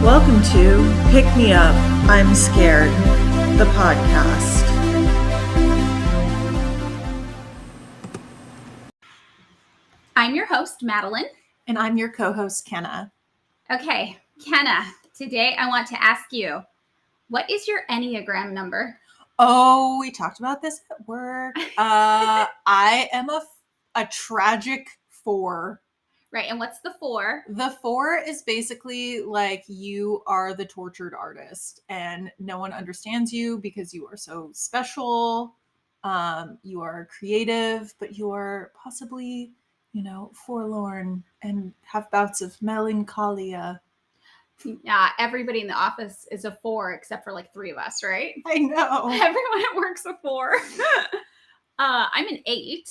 Welcome to Pick Me Up, I'm Scared, the podcast. I'm your host, Madeline. And I'm your co-host, Kenna. Okay, Kenna, today I want to ask you, what is your Enneagram number? Oh, we talked about this at work. I am a tragic 4. Right, and what's the 4? The 4 is basically like you are the tortured artist and no one understands you because you are so special. You are creative, but you are possibly, forlorn and have bouts of melancholia. Everybody in the office is a 4 except for like 3 of us, right? I know. Everyone at work's a 4. I'm an 8.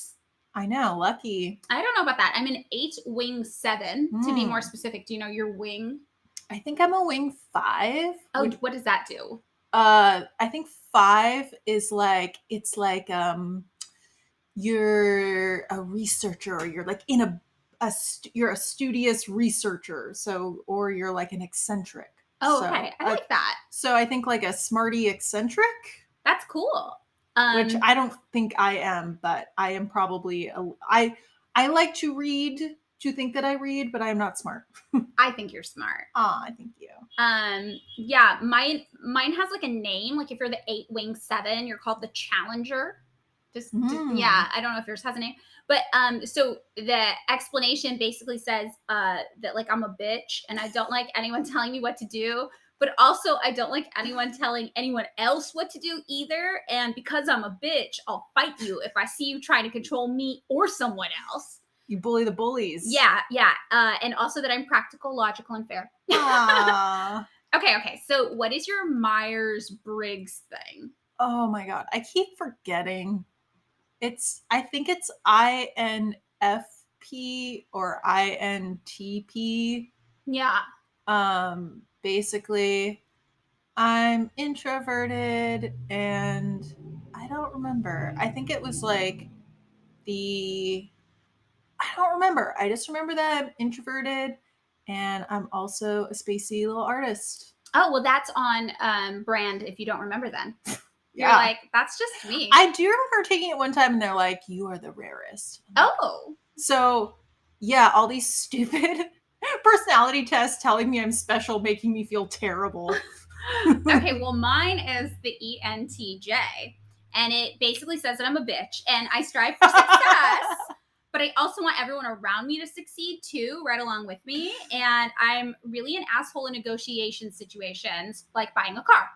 I know, lucky. I don't know about that. I'm an 8 wing 7, to be more specific. Do you know your wing? I think I'm a wing 5. Oh, what does that do? I think 5 is like, it's like you're a researcher, or you're like in you're a studious researcher, or you're like an eccentric. Oh, okay. I like that. So I think like a smarty eccentric. That's cool. Which I don't think I am, but I am probably I like to read, to think that I read, but I'm not smart. I think you're smart. Thank you. Yeah, mine has like a name. Like if you're the 8 wing 7, you're called the Challenger. Yeah, I don't know if yours has a name, but so the explanation basically says that like I'm a bitch and I don't like anyone telling me what to do. But also, I don't like anyone telling anyone else what to do either. And because I'm a bitch, I'll fight you if I see you trying to control me or someone else. You bully the bullies. Yeah. And also that I'm practical, logical, and fair. Okay. So what is your Myers-Briggs thing? Oh my God. I keep forgetting. I think it's INFP or INTP. Yeah. Basically, I'm introverted and I don't remember. I think it was like I don't remember. I just remember that I'm introverted and I'm also a spacey little artist. Oh, well, that's on brand if you don't remember then. You're Yeah. like, that's just me. I do remember taking it one time and they're like, you are the rarest. Oh. So, yeah, all these stupid personality tests telling me I'm special, making me feel terrible. Okay, well, mine is the ENTJ, and it basically says that I'm a bitch, and I strive for success, but I also want everyone around me to succeed too, right along with me, and I'm really an asshole in negotiation situations, like buying a car.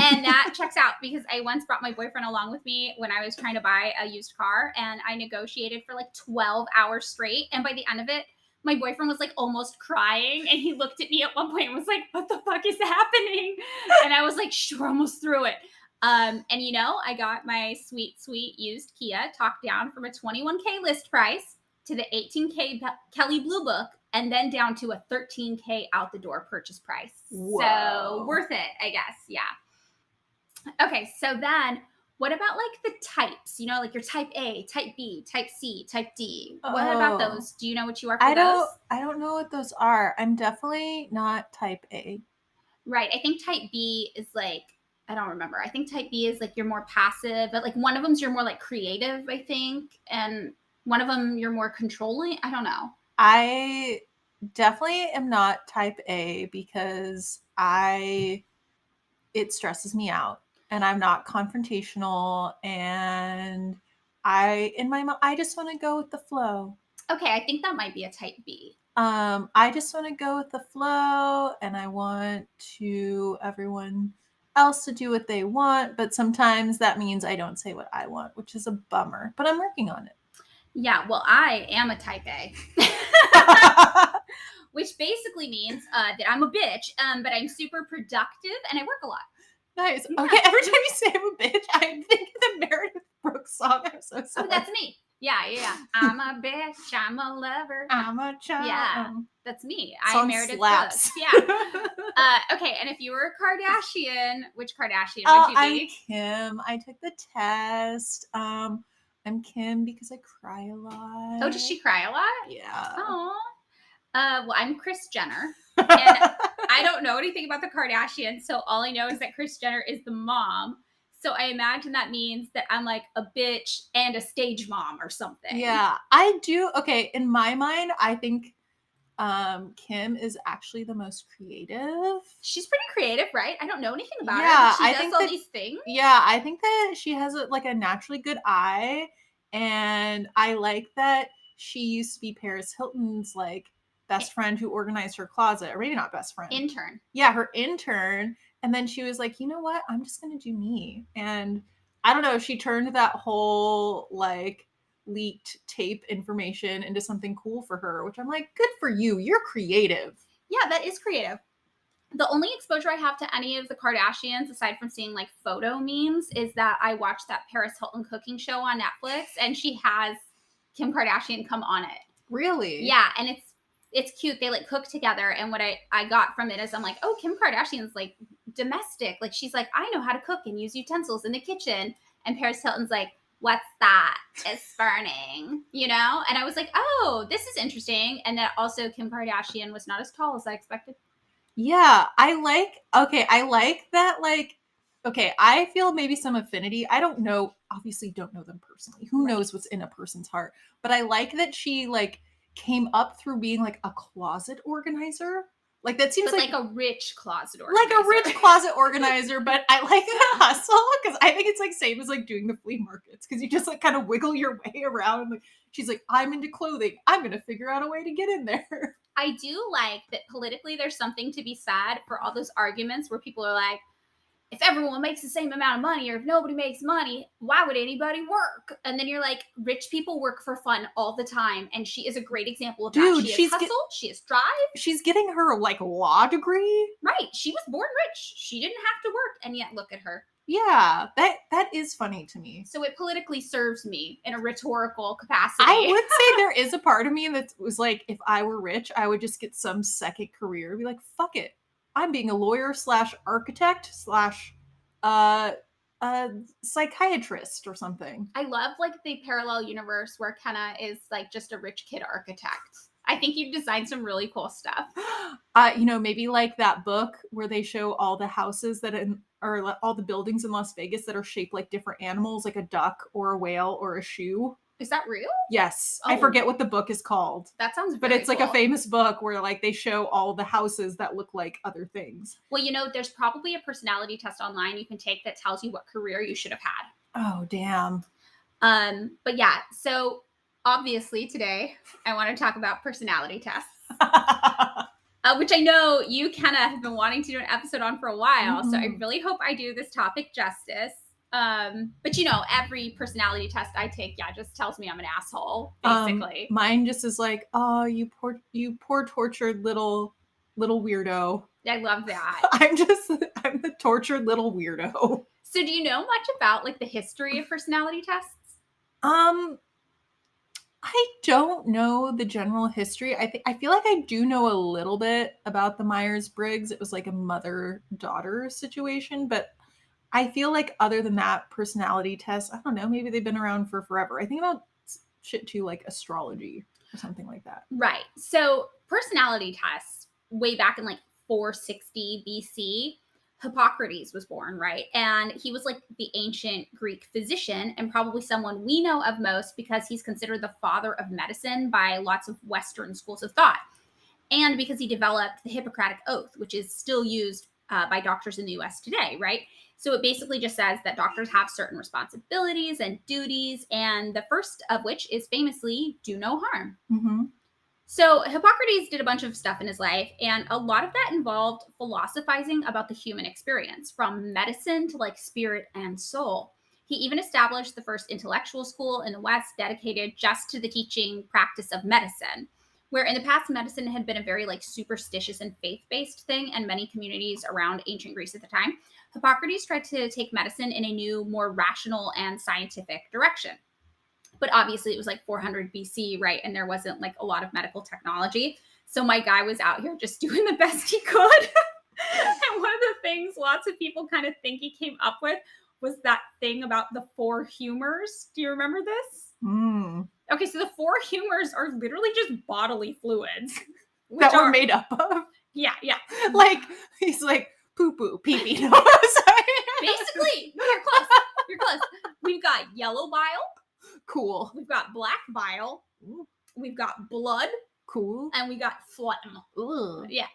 And that checks out because I once brought my boyfriend along with me when I was trying to buy a used car, and I negotiated for like 12 hours straight, and by the end of it, my boyfriend was like almost crying, and he looked at me at one point and was like, what the fuck is happening? And I was like, we're almost through it. And I got my sweet used Kia talked down from a $21K list price to the $18K Kelly Blue Book, and then down to a $13K out the door purchase price. Whoa. So worth it, I guess. Yeah. Okay. So then what about like the types? Like your type A, type B, type C, type D. What about those? Do you know what you are for those? I don't know what those are. I'm definitely not type A. Right. I think type B is like, I don't remember. I think type B is like you're more passive, but like one of them's you're more like creative, I think. And one of them you're more controlling. I don't know. I definitely am not type A because it stresses me out. And I'm not confrontational, and I just want to go with the flow. Okay, I think that might be a type B. I just want to go with the flow, and I want everyone else to do what they want, but sometimes that means I don't say what I want, which is a bummer, but I'm working on it. Yeah, well, I am a type A. Which basically means that I'm a bitch, but I'm super productive and I work a lot. Nice. Okay, every time you say I'm a bitch, I think of the Meredith Brooks song. I'm so sorry. Oh, that's me. Yeah. I'm a bitch. I'm a lover. I'm a child. Yeah, that's me. I'm Meredith slaps. Brooks. Yeah. Okay, and if you were a Kardashian, which Kardashian would you be? I'm Kim. I took the test. I'm Kim because I cry a lot. Oh, does she cry a lot? Yeah. Oh. Well, I'm Kris Jenner. And I don't know anything about the Kardashians, so all I know is that Kris Jenner is the mom. So I imagine that means that I'm like a bitch and a stage mom or something. Yeah, I do. Okay, in my mind, I think Kim is actually the most creative. She's pretty creative, right? I don't know anything about her, Yeah, but she I does think all that these things. yeah, I think that she has like a naturally good eye, and I like that she used to be Paris Hilton's like best friend who organized her closet, or maybe not best friend. Intern. Yeah, her intern. And then she was like, you know what? I'm just gonna do me. And I don't know, she turned that whole like leaked tape information into something cool for her, which I'm like, good for you. You're creative. Yeah, that is creative. The only exposure I have to any of the Kardashians, aside from seeing like photo memes, is that I watched that Paris Hilton cooking show on Netflix, and she has Kim Kardashian come on it. Really? Yeah, and it's cute. They like cook together, and what I got from it is I'm like, oh, Kim Kardashian's like domestic. Like she's like, I know how to cook and use utensils in the kitchen. And Paris Hilton's like, what's that? It's burning, you know? And I was like, oh, this is interesting. And that also Kim Kardashian was not as tall as I expected. Yeah, I like that okay, I feel maybe some affinity. I don't know, obviously don't know them personally. Who knows what's in a person's heart? But I like that she like came up through being like a closet organizer. Like that seems like a rich closet organizer. Like a rich closet organizer, but I like the hustle because I think it's like same as like doing the flea markets because you just like kind of wiggle your way around. Like she's like, I'm into clothing. I'm gonna figure out a way to get in there. I do like that politically there's something to be said for all those arguments where people are like, if everyone makes the same amount of money or if nobody makes money, why would anybody work? And then you're like, rich people work for fun all the time. And she is a great example of that. She has hustle, she has drive. She's getting her like law degree. Right. She was born rich. She didn't have to work. And yet look at her. Yeah, that is funny to me. So it politically serves me in a rhetorical capacity. I would say there is a part of me that was like, if I were rich, I would just get some second career. Be like, fuck it. I'm being a lawyer / architect / psychiatrist or something. I love like the parallel universe where Kenna is like just a rich kid architect. I think you designed some really cool stuff. Maybe like that book where they show all the houses or all the buildings in Las Vegas that are shaped like different animals, like a duck or a whale or a shoe. Is that real? Yes. Oh. I forget what the book is called. That sounds But it's cool. Like a famous book where like they show all the houses that look like other things. Well, there's probably a personality test online you can take that tells you what career you should have had. Oh, damn. But yeah, so obviously today I want to talk about personality tests. Which I know you, Kenna, have been wanting to do an episode on for a while. Mm-hmm. So I really hope I do this topic justice. But every personality test I take, just tells me I'm an asshole, basically. Mine just is like, oh, you poor tortured little weirdo. I love that. I'm the tortured little weirdo. So do you know much about like the history of personality tests? I don't know the general history. I feel like I do know a little bit about the Myers-Briggs. It was like a mother-daughter situation, but I feel like other than that, personality tests, I don't know, maybe they've been around for forever. I think about shit too, like astrology or something like that. Right. So personality tests, way back in like 460 BC, Hippocrates was born, right? And he was like the ancient Greek physician and probably someone we know of most because he's considered the father of medicine by lots of Western schools of thought. And because he developed the Hippocratic Oath, which is still used by doctors in the US today, right? So it basically just says that doctors have certain responsibilities and duties, and the first of which is famously do no harm. Mm-hmm. So Hippocrates did a bunch of stuff in his life, and a lot of that involved philosophizing about the human experience, from medicine to like spirit and soul. He even established the first intellectual school in the West dedicated just to the teaching practice of medicine, where in the past medicine had been a very like superstitious and faith-based thing in many communities around ancient Greece at the time. Hippocrates tried to take medicine in a new, more rational and scientific direction. But obviously it was like 400 BC, right? And there wasn't like a lot of medical technology. So my guy was out here just doing the best he could. And one of the things lots of people kind of think he came up with was that thing about the 4 humors. Do you remember this? Mm. Okay, so the 4 humors are literally just bodily fluids. That we're made up of? Yeah. Like, he's like, poo-poo, pee-pee. No, sorry. Basically, no, you're close. You're close. We've got yellow bile. Cool. We've got black bile. We've got blood. Cool. And we got phlegm. Ugh. Yeah.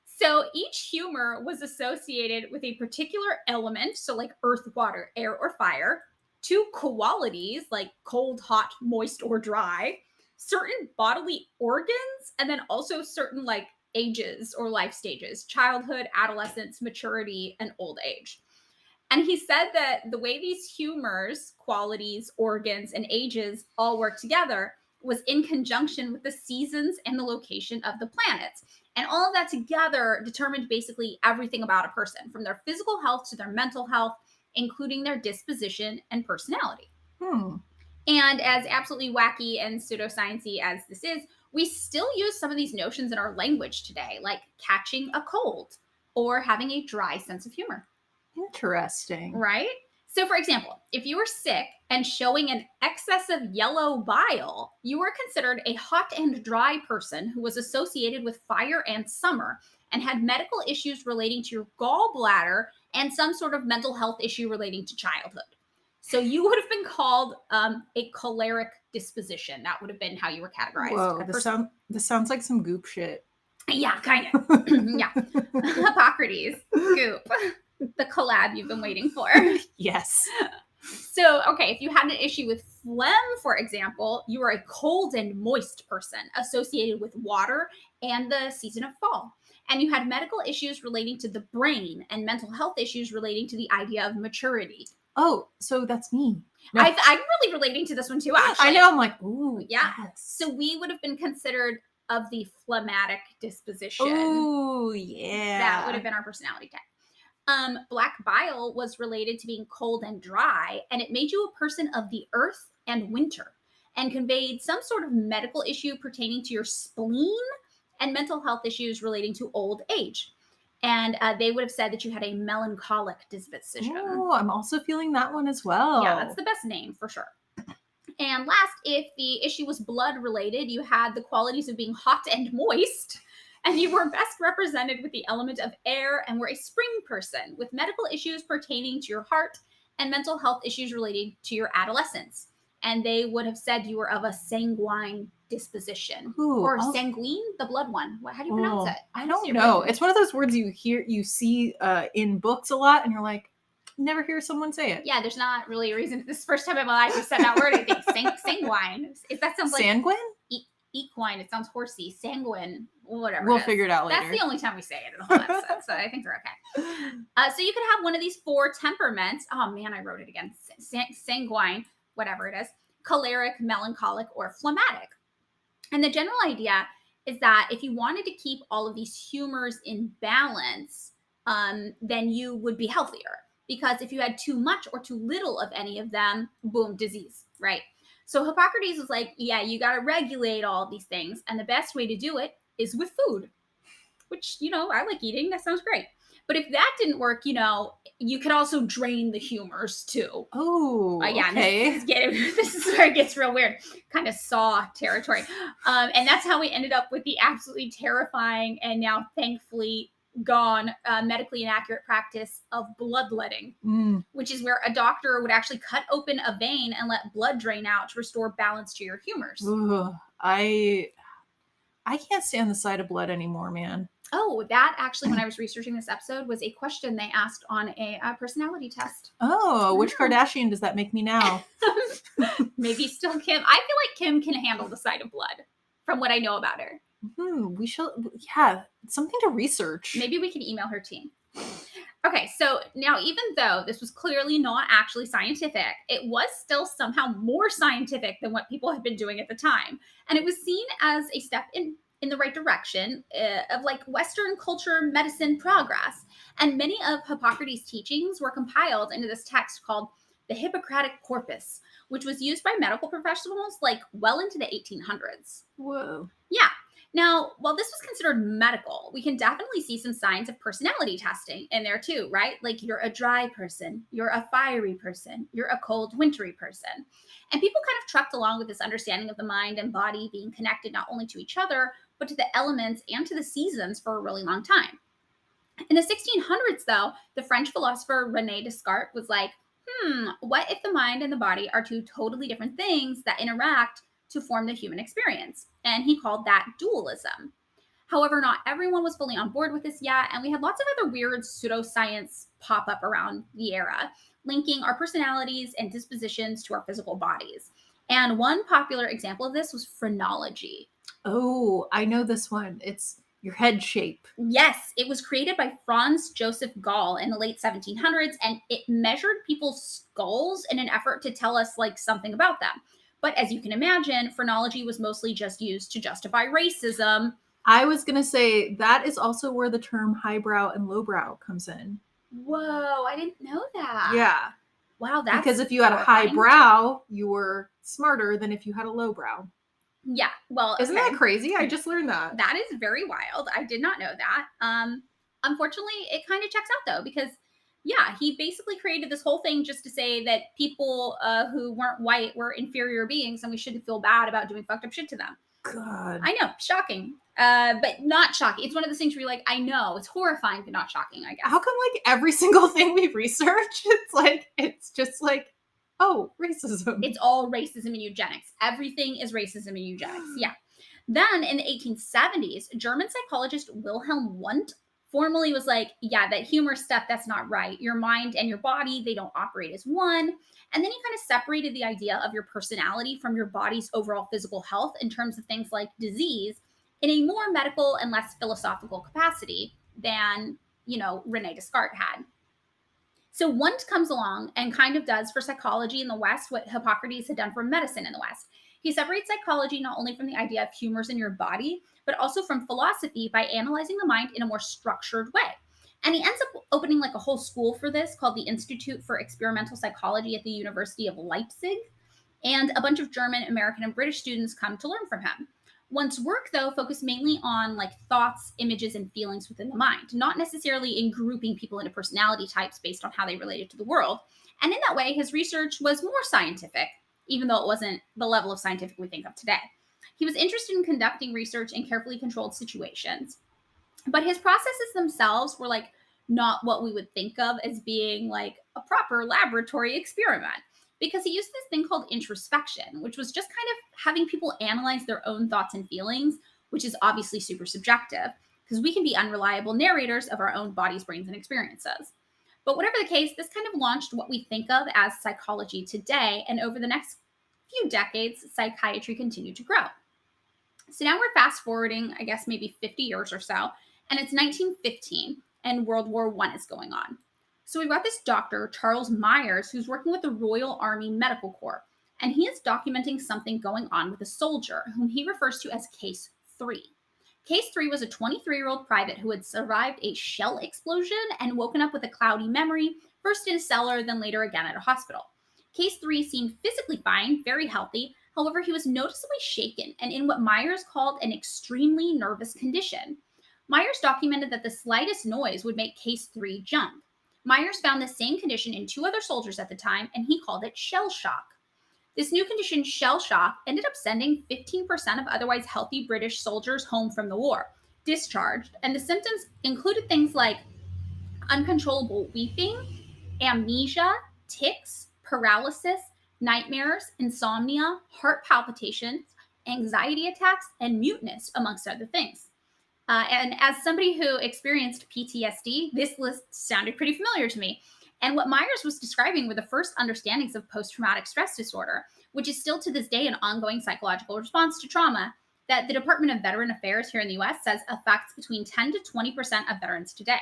So each humor was associated with a particular element, so like earth, water, air, or fire, 2 qualities like cold, hot, moist, or dry, certain bodily organs, and then also certain like ages or life stages, childhood, adolescence, maturity, and old age. And he said that the way these humors, qualities, organs, and ages all work together was in conjunction with the seasons and the location of the planets. And all of that together determined basically everything about a person, from their physical health to their mental health, including their disposition and personality. And as absolutely wacky and pseudoscience-y as this is, we still use some of these notions in our language today, like catching a cold or having a dry sense of humor. Interesting. Right? So, for example, if you were sick and showing an excess of yellow bile, you were considered a hot and dry person who was associated with fire and summer and had medical issues relating to your gallbladder and some sort of mental health issue relating to childhood. So you would have been called a choleric disposition. That would have been how you were categorized. Whoa, this sounds like some goop shit. Yeah, kind of. Yeah. Hippocrates, goop. The collab you've been waiting for. Yes. So, okay, if you had an issue with phlegm, for example, you were a cold and moist person associated with water and the season of fall. And you had medical issues relating to the brain and mental health issues relating to the idea of maturity. Oh, so that's me. No. I'm really relating to this one too, actually. I know. I'm like, ooh, yeah. Yes. So we would have been considered of the phlegmatic disposition. Oh, yeah. That would have been our personality type. Black bile was related to being cold and dry, and it made you a person of the earth and winter and conveyed some sort of medical issue pertaining to your spleen and mental health issues relating to old age. And they would have said that you had a melancholic disposition. Oh, I'm also feeling that one as well. Yeah, that's the best name for sure. And last, if the issue was blood related, you had the qualities of being hot and moist. And you were best represented with the element of air and were a spring person with medical issues pertaining to your heart and mental health issues relating to your adolescence. And they would have said you were of a sanguine disposition. Ooh, or sanguine, the blood one. How do you pronounce it? I don't know. It's one of those words you see in books a lot, and you're like, never hear someone say it. Yeah, there's not really a reason. This is the first time in my life I said that word. I think sanguine. If that sounds like sanguine? Equine, it sounds horsey. Sanguine, whatever. We'll figure it out later. That's the only time we say it in the whole episode, so I think they're okay. So you could have one of these 4 temperaments. Oh man, I wrote it again. Sanguine, whatever it is. Choleric, melancholic, or phlegmatic. And the general idea is that if you wanted to keep all of these humors in balance, then you would be healthier. Because if you had too much or too little of any of them, boom, disease, right? So Hippocrates was like, yeah, you got to regulate all of these things. And the best way to do it is with food, which, I like eating. That sounds great. But if that didn't work, you could also drain the humors too. Oh, yeah. Okay. This is where it gets real weird. Kind of Saw territory. And that's how we ended up with the absolutely terrifying and now thankfully gone medically inaccurate practice of bloodletting, which is where a doctor would actually cut open a vein and let blood drain out to restore balance to your humors. Ooh, I can't stand the sight of blood anymore, man. Oh, that actually, when I was researching this episode, was a question they asked on a personality test. Oh, which Kardashian does that make me now? Maybe still Kim. I feel like Kim can handle the sight of blood from what I know about her. We should, something to research. Maybe we can email her team. Okay, so now even though this was clearly not actually scientific, it was still somehow more scientific than what people had been doing at the time. And it was seen as a step in the right direction of like Western culture, medicine progress. And many of Hippocrates' teachings were compiled into this text called the Hippocratic Corpus, which was used by medical professionals like well into the 1800s. Whoa. Yeah. Now, while this was considered medical, we can definitely see some signs of personality testing in there too, right? Like you're a dry person, you're a fiery person, you're a cold, wintry person. And people kind of trucked along with this understanding of the mind and body being connected not only to each other, but to the elements and to the seasons for a really long time. In the 1600s, though, the French philosopher Rene Descartes was like, what if the mind and the body are two totally different things that interact to form the human experience? And he called that dualism. However, not everyone was fully on board with this yet, and we had lots of other weird pseudoscience pop up around the era, linking our personalities and dispositions to our physical bodies. And one popular example of this was phrenology. Oh, I know this one. It's your head shape. Yes, it was created by Franz Joseph Gall in the late 1700s, and it measured people's skulls in an effort to tell us like something about them. But as you can imagine, phrenology was mostly just used to justify racism. I was going to say that is also where the term highbrow and lowbrow comes in. Whoa, I didn't know that. Yeah. Wow, that's because if you had a high brow, you were smarter than if you had a low brow. Yeah, well, Isn't that crazy? I just learned that. That is very wild. I did not know that. Unfortunately, it kind of checks out though, because yeah, he basically created this whole thing just to say that people who weren't white were inferior beings, and we shouldn't feel bad about doing fucked up shit to them. God, I know, shocking, but not shocking. It's one of those things where you're like, I know, it's horrifying, but not shocking. I guess. How come like every single thing we research, it's just like, oh, racism. It's all racism and eugenics. Everything is racism and eugenics. Yeah. Then in the 1870s, German psychologist Wilhelm Wundt formally was like, yeah, that humor stuff, that's not right. Your mind and your body, they don't operate as one. And then he kind of separated the idea of your personality from your body's overall physical health in terms of things like disease in a more medical and less philosophical capacity than, Rene Descartes had. So Wundt comes along and kind of does for psychology in the West what Hippocrates had done for medicine in the West. He separates psychology not only from the idea of humors in your body, but also from philosophy by analyzing the mind in a more structured way. And he ends up opening like a whole school for this called the Institute for Experimental Psychology at the University of Leipzig. And a bunch of German, American, and British students come to learn from him. Wundt's work, though, focused mainly on like thoughts, images, and feelings within the mind, not necessarily in grouping people into personality types based on how they related to the world. And in that way, his research was more scientific, even though it wasn't the level of scientific we think of today. He was interested in conducting research in carefully controlled situations, but his processes themselves were like not what we would think of as being like a proper laboratory experiment, because he used this thing called introspection, which was just kind of having people analyze their own thoughts and feelings, which is obviously super subjective, because we can be unreliable narrators of our own bodies, brains, and experiences. But whatever the case, this kind of launched what we think of as psychology today, and over the next few decades, psychiatry continued to grow. So now we're fast forwarding, I guess maybe 50 years or so, and it's 1915, and World War I is going on. So we've got this doctor, Charles Myers, who's working with the Royal Army Medical Corps, and he is documenting something going on with a soldier whom he refers to as Case 3. Case 3 was a 23-year-old private who had survived a shell explosion and woken up with a cloudy memory, first in a cellar, then later again at a hospital. Case 3 seemed physically fine, very healthy. However, he was noticeably shaken and in what Myers called an extremely nervous condition. Myers documented that the slightest noise would make Case 3 jump. Myers found the same condition in 2 other soldiers at the time, and he called it shell shock. This new condition, shell shock, ended up sending 15% of otherwise healthy British soldiers home from the war, discharged, and the symptoms included things like uncontrollable weeping, amnesia, tics, paralysis, nightmares, insomnia, heart palpitations, anxiety attacks, and muteness, amongst other things. And as somebody who experienced PTSD, this list sounded pretty familiar to me. And what Myers was describing were the first understandings of post-traumatic stress disorder, which is still to this day an ongoing psychological response to trauma that the Department of Veteran Affairs here in the US says affects between 10 to 20% of veterans today.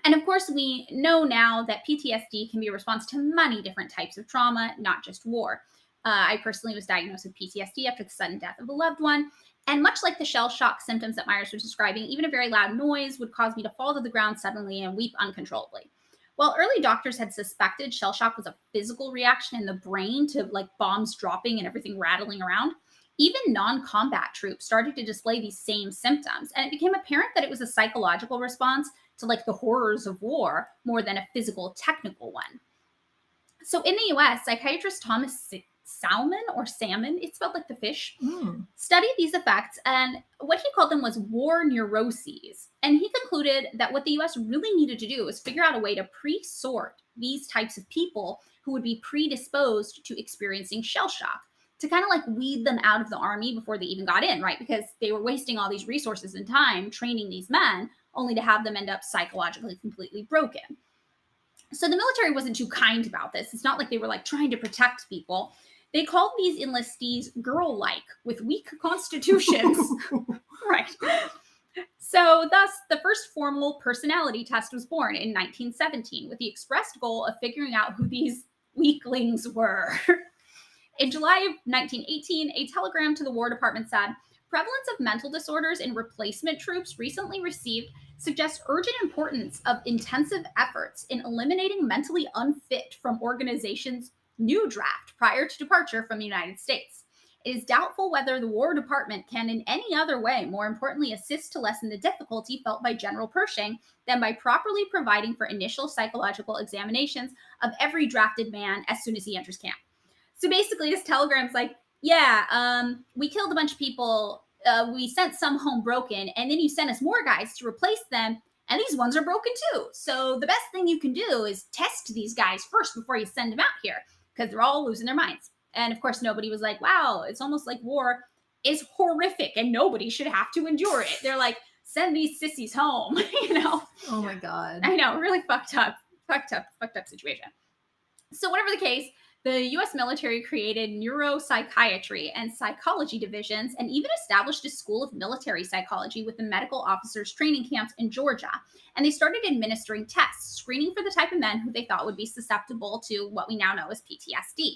And of course, we know now that PTSD can be a response to many different types of trauma, not just war. I personally was diagnosed with PTSD after the sudden death of a loved one. And much like the shell shock symptoms that Myers was describing, even a very loud noise would cause me to fall to the ground suddenly and weep uncontrollably. While early doctors had suspected shell shock was a physical reaction in the brain to like bombs dropping and everything rattling around, even non-combat troops started to display these same symptoms. And it became apparent that it was a psychological response to like the horrors of war more than a physical, technical one. So in the US, psychiatrist Thomas Salmon or salmon, it's spelled like the fish, Mm. studied these effects, and what he called them was war neuroses. And he concluded that what the US really needed to do was figure out a way to pre-sort these types of people who would be predisposed to experiencing shell shock, to kind of like weed them out of the army before they even got in, right? Because they were wasting all these resources and time training these men only to have them end up psychologically completely broken. So the military wasn't too kind about this. It's not like they were like trying to protect people. They called these enlistees girl-like with weak constitutions. Right. So thus, the first formal personality test was born in 1917 with the expressed goal of figuring out who these weaklings were. In July of 1918, a telegram to the War Department said, prevalence of mental disorders in replacement troops recently received suggests urgent importance of intensive efforts in eliminating mentally unfit from organization's new draft prior to departure from the United States. It is doubtful whether the War Department can in any other way more importantly assist to lessen the difficulty felt by General Pershing than by properly providing for initial psychological examinations of every drafted man as soon as he enters camp. So basically, this telegram's like, yeah, we killed a bunch of people. We sent some home broken, and then you sent us more guys to replace them, and these ones are broken too. So the best thing you can do is test these guys first before you send them out here, because they're all losing their minds. And of course, nobody was like, wow, it's almost like war is horrific, and nobody should have to endure it. They're like, send these sissies home, you know? Oh my God. I know, really fucked up situation. So whatever the case, the US military created neuropsychiatry and psychology divisions and even established a school of military psychology with the medical officers training camps in Georgia. And they started administering tests, screening for the type of men who they thought would be susceptible to what we now know as PTSD.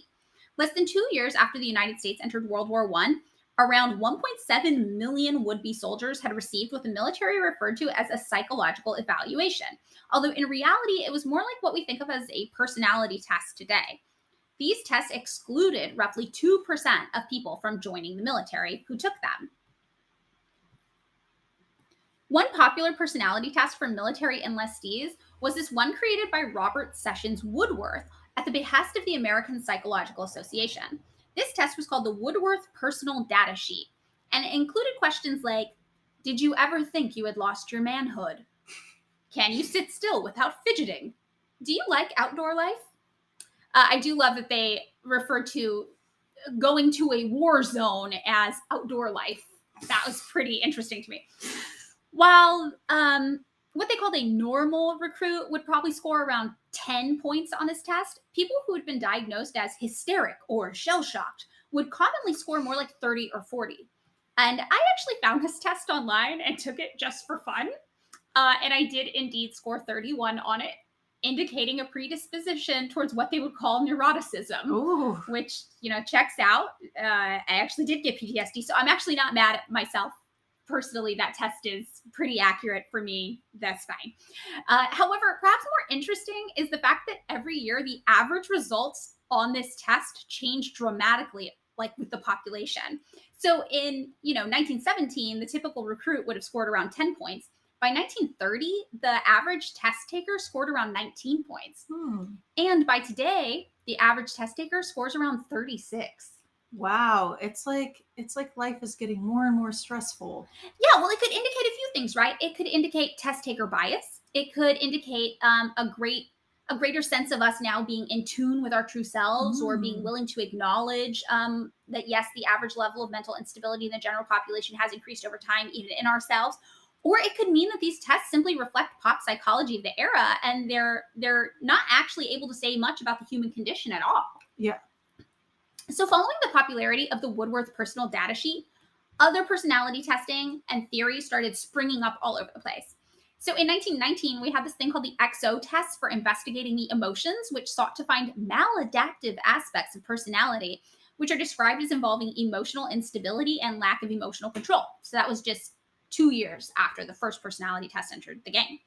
Less than 2 years after the United States entered World War I, around 1.7 million would-be soldiers had received what the military referred to as a psychological evaluation, although in reality, it was more like what we think of as a personality test today. These tests excluded roughly 2% of people from joining the military who took them. One popular personality test for military enlistees was this one created by Robert Sessions Woodworth at the behest of the American Psychological Association. This test was called the Woodworth Personal Data Sheet, and it included questions like, did you ever think you had lost your manhood? Can you sit still without fidgeting? Do you like outdoor life? I do love that they refer to going to a war zone as outdoor life. That was pretty interesting to me. While what they called a normal recruit would probably score around 10 points on this test, people who had been diagnosed as hysteric or shell-shocked would commonly score more like 30 or 40. And I actually found this test online and took it just for fun. And I did indeed score 31 on it, indicating a predisposition towards what they would call neuroticism. Ooh. Which, you know, checks out. I actually did get PTSD, so I'm actually not mad at myself. Personally, that test is pretty accurate for me. That's fine. However, perhaps more interesting is the fact that every year the average results on this test change dramatically, like with the population. So in 1917, the typical recruit would have scored around 10 points. By 1930, the average test taker scored around 19 points. And by today, the average test taker scores around 36. Wow, it's like life is getting more and more stressful. Yeah, well, it could indicate a few things, right? It could indicate test taker bias. It could indicate a greater sense of us now being in tune with our true selves, or being willing to acknowledge that yes, the average level of mental instability in the general population has increased over time, even in ourselves. Or it could mean that these tests simply reflect pop psychology of the era, and they're not actually able to say much about the human condition at all. Yeah. So following the popularity of the Woodworth Personal Data Sheet, other personality testing and theories started springing up all over the place. So in 1919, we had this thing called the XO test for investigating the emotions, which sought to find maladaptive aspects of personality, which are described as involving emotional instability and lack of emotional control. So that was just 2 years after the first personality test entered the game.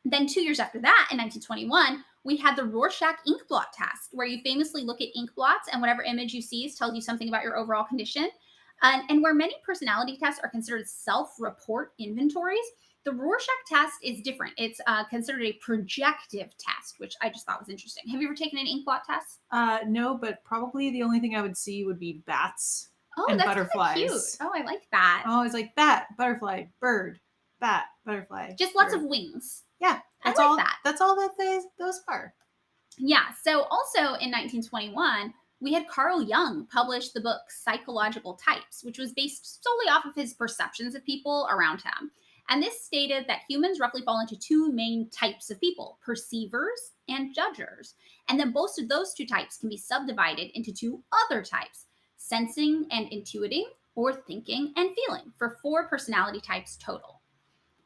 Then 2 years after that, in 1921, we had the Rorschach ink blot test, where you famously look at ink blots and whatever image you see tells you something about your overall condition. And where many personality tests are considered self-report inventories, The Rorschach test is different. It's considered a projective test, which I just thought was interesting. Have you ever taken an ink blot test? No, but probably the only thing I would see would be bats Oh, and that's kind of cute. butterflies. Oh, I like that. Oh, it's like bat, butterfly, bird, bat, butterfly. Just lots bird. of wings. Yeah, that's I like all. that. That's all that those are. Yeah. So also in 1921, we had Carl Jung publish the book Psychological Types, which was based solely off of his perceptions of people around him. And this stated that humans roughly fall into two main types of people, perceivers and judgers. And then both of those two types can be subdivided into two other types, sensing and intuiting, or thinking and feeling, for 4 personality types total.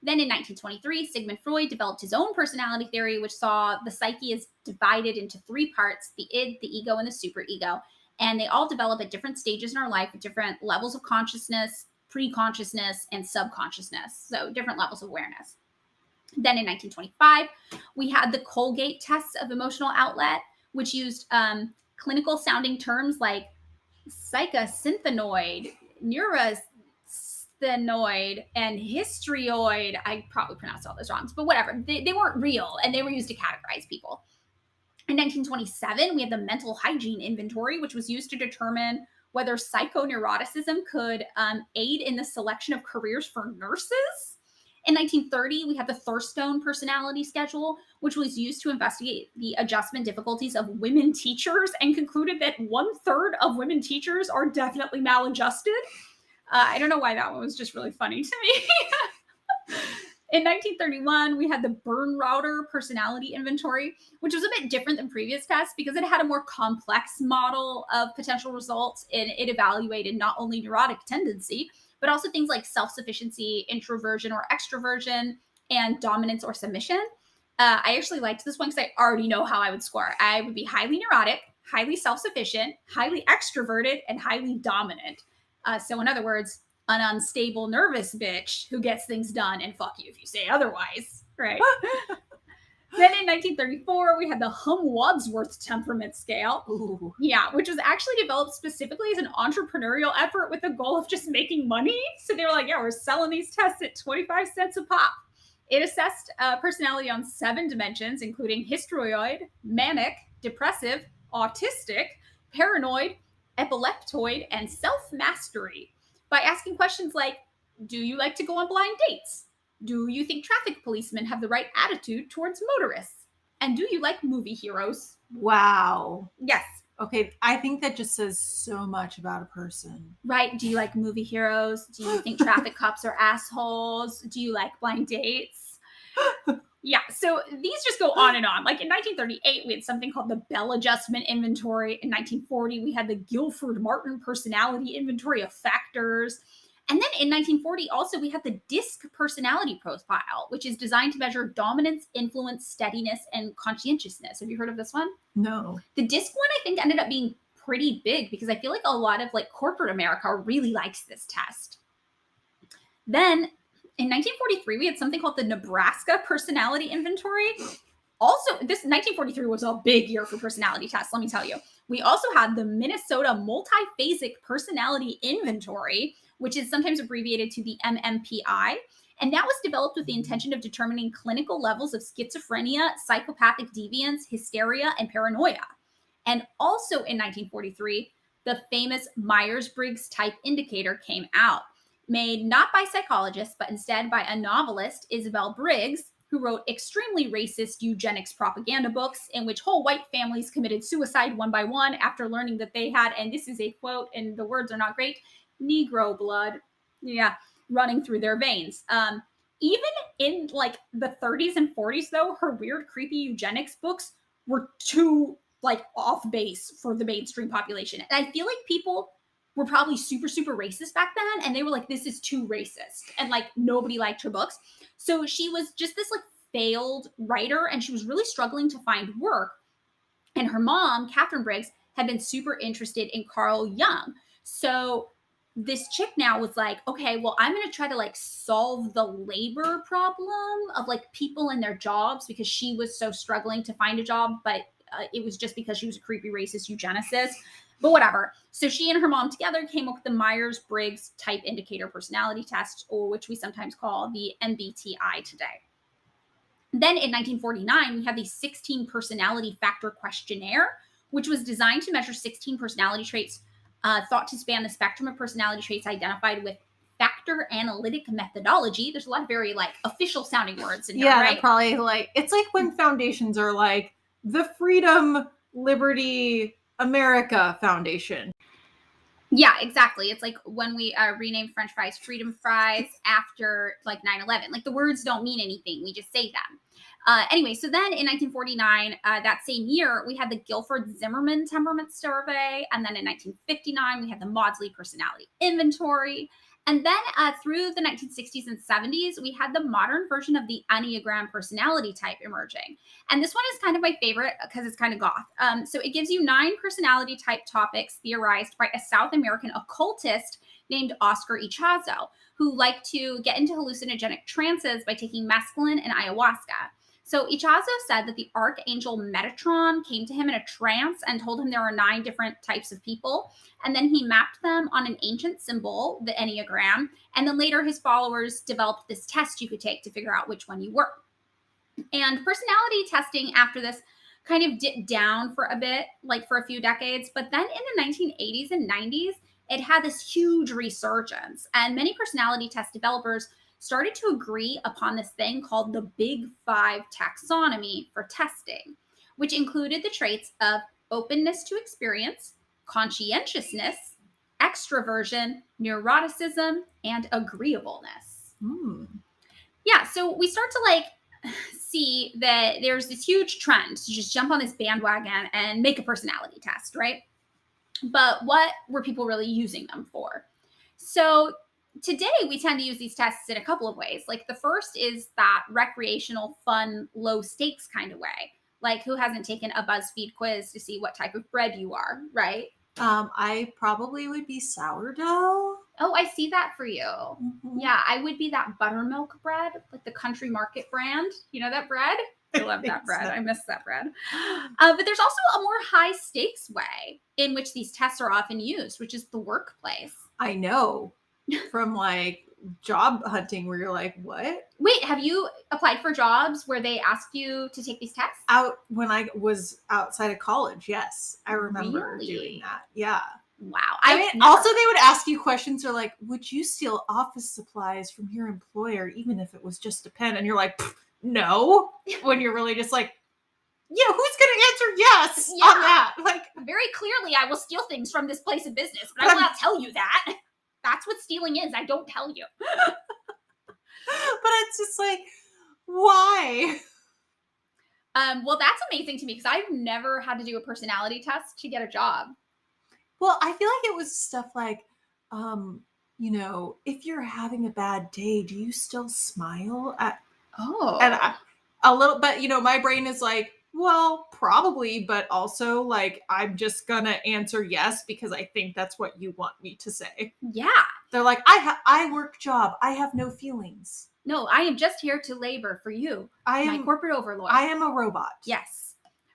Then in 1923, Sigmund Freud developed his own personality theory, which saw the psyche is divided into 3 parts, the id, the ego, and the superego. And they all develop at different stages in our life with different levels of consciousness, pre-consciousness, and subconsciousness. So different levels of awareness. Then in 1925, we had the Colgate tests of emotional outlet, which used clinical sounding terms like psychosynthenoid, neurasthenoid, and histrioid. I probably pronounced all those wrong, but whatever. They weren't real, and they were used to categorize people. In 1927, we had the mental hygiene inventory, which was used to determine whether psychoneuroticism could aid in the selection of careers for nurses. In 1930, we had the Thurstone personality schedule, which was used to investigate the adjustment difficulties of women teachers and concluded that 1/3 of women teachers are definitely maladjusted. I don't know why that one was just really funny to me. In 1931, we had the Bernrauter personality inventory, which was a bit different than previous tests because it had a more complex model of potential results, and it evaluated not only neurotic tendency, but also things like self-sufficiency, introversion or extroversion, and dominance or submission. I actually liked this one because I already know how I would score. I would be highly neurotic, highly self-sufficient, highly extroverted, and highly dominant. So in other words, an unstable, nervous bitch who gets things done and fuck you if you say otherwise, right? Then in 1934, we had the Hum-Wadsworth temperament scale. Ooh. Yeah, which was actually developed specifically as an entrepreneurial effort with the goal of just making money. So they were like, yeah, we're selling these tests at 25 cents a pop. It assessed personality on 7 dimensions, including histrioid, manic, depressive, autistic, paranoid, epileptoid, and self-mastery by asking questions like, do you like to go on blind dates? Do you think traffic policemen have the right attitude towards motorists? And do you like movie heroes? Wow. Yes. Okay, I think that just says so much about a person. Right. Do you like movie heroes? Do you think traffic cops are assholes? Do you like blind dates? Yeah, so these just go on and on. Like in 1938, we had something called the Bell Adjustment Inventory. In 1940, we had the Guilford Martin Personality Inventory of Factors. And then in 1940, also, we had the DISC Personality Profile, which is designed to measure dominance, influence, steadiness, and conscientiousness. Have you heard of this one? No. The DISC one, I think, ended up being pretty big because I feel like a lot of like corporate America really likes this test. Then in 1943, we had something called the Nebraska Personality Inventory. Also, this 1943 was a big year for personality tests, let me tell you. We also had the Minnesota Multiphasic Personality Inventory, which is sometimes abbreviated to the MMPI. And that was developed with the intention of determining clinical levels of schizophrenia, psychopathic deviance, hysteria, and paranoia. And also in 1943, the famous Myers-Briggs Type Indicator came out, made not by psychologists, but instead by a novelist, Isabel Briggs, who wrote extremely racist eugenics propaganda books in which whole white families committed suicide one by one after learning that they had, and this is a quote, and the words are not great, Negro blood, running through their veins. Even in like the 30s and 40s, though, her weird, creepy eugenics books were too like off base for the mainstream population. And I feel like people were probably super, super racist back then. And they were like, this is too racist. And like nobody liked her books. So she was just this like failed writer and she was really struggling to find work. And her mom, Catherine Briggs, had been super interested in Carl Jung. So this chick now was like, okay, well, I'm going to try to like solve the labor problem of like people and their jobs because she was so struggling to find a job, but it was just because she was a creepy racist eugenicist. But whatever. So she and her mom together came up with the Myers-Briggs Type Indicator Personality Test, or which we sometimes call the MBTI today. Then in 1949, we had the 16 Personality Factor Questionnaire, which was designed to measure 16 personality traits thought to span the spectrum of personality traits identified with factor analytic methodology. There's a lot of very like official sounding words in here, Yeah, right? they're probably like, it's like when foundations are like the Freedom, Liberty, America Foundation. Yeah, exactly. It's like when we renamed French fries Freedom Fries after like 9/11. Like the words don't mean anything. We just say them. Anyway, so then in 1949, that same year, we had the Guilford-Zimmerman Temperament Survey. And then in 1959, we had the Maudsley Personality Inventory. And then through the 1960s and 70s, we had the modern version of the Enneagram personality type emerging. And this one is kind of my favorite because it's kind of goth. So it gives you 9 personality type topics theorized by a South American occultist named Oscar Ichazo, who liked to get into hallucinogenic trances by taking mescaline and ayahuasca. So Ichazo said that the archangel Metatron came to him in a trance and told him there were 9 different types of people. And then he mapped them on an ancient symbol, the Enneagram. And then later his followers developed this test you could take to figure out which one you were. And personality testing after this kind of dipped down for a bit, like for a few decades. But then in the 1980s and 90s, it had this huge resurgence. And many personality test developers started to agree upon this thing called the Big Five taxonomy for testing, which included the traits of openness to experience, conscientiousness, extroversion, neuroticism, and agreeableness. Yeah, so we start to like see that there's this huge trend to just jump on this bandwagon and make a personality test, right? But what were people really using them for? So today we tend to use these tests in a couple of ways. Like the first is that recreational, fun, low stakes kind of way. Like who hasn't taken a BuzzFeed quiz to see what type of bread you are, right? I probably would be sourdough. Oh, I see that for you. Yeah, I would be that buttermilk bread, like the Country Market brand. You know that bread? I love that bread. I miss that bread. But there's also a more high stakes way in which these tests are often used, which is the workplace. I know from like job hunting where you're like, what? Wait, have you applied for jobs where they ask you to take these tests? Out when I was outside of college, yes. I remember doing that. Yeah. Wow. I mean, also they would ask you questions or like, would you steal office supplies from your employer even if it was just a pen? And you're like, no. When you're really just like, yeah, who's gonna answer yes on that? Like very clearly I will steal things from this place of business, but I will not tell you that. That's what stealing is. I don't tell you. But it's just like, why? Well, that's amazing to me because I've never had to do a personality test to get a job. Well, I feel like it was stuff like, you know, if you're having a bad day, do you still smile at? Oh, and a little, but you know, my brain is like, well, probably, but also like, I'm just gonna answer yes because I think that's what you want me to say. Yeah. They're like, I work job. I have no feelings. No, I am just here to labor for you. I am my corporate overlord. I am a robot. Yes.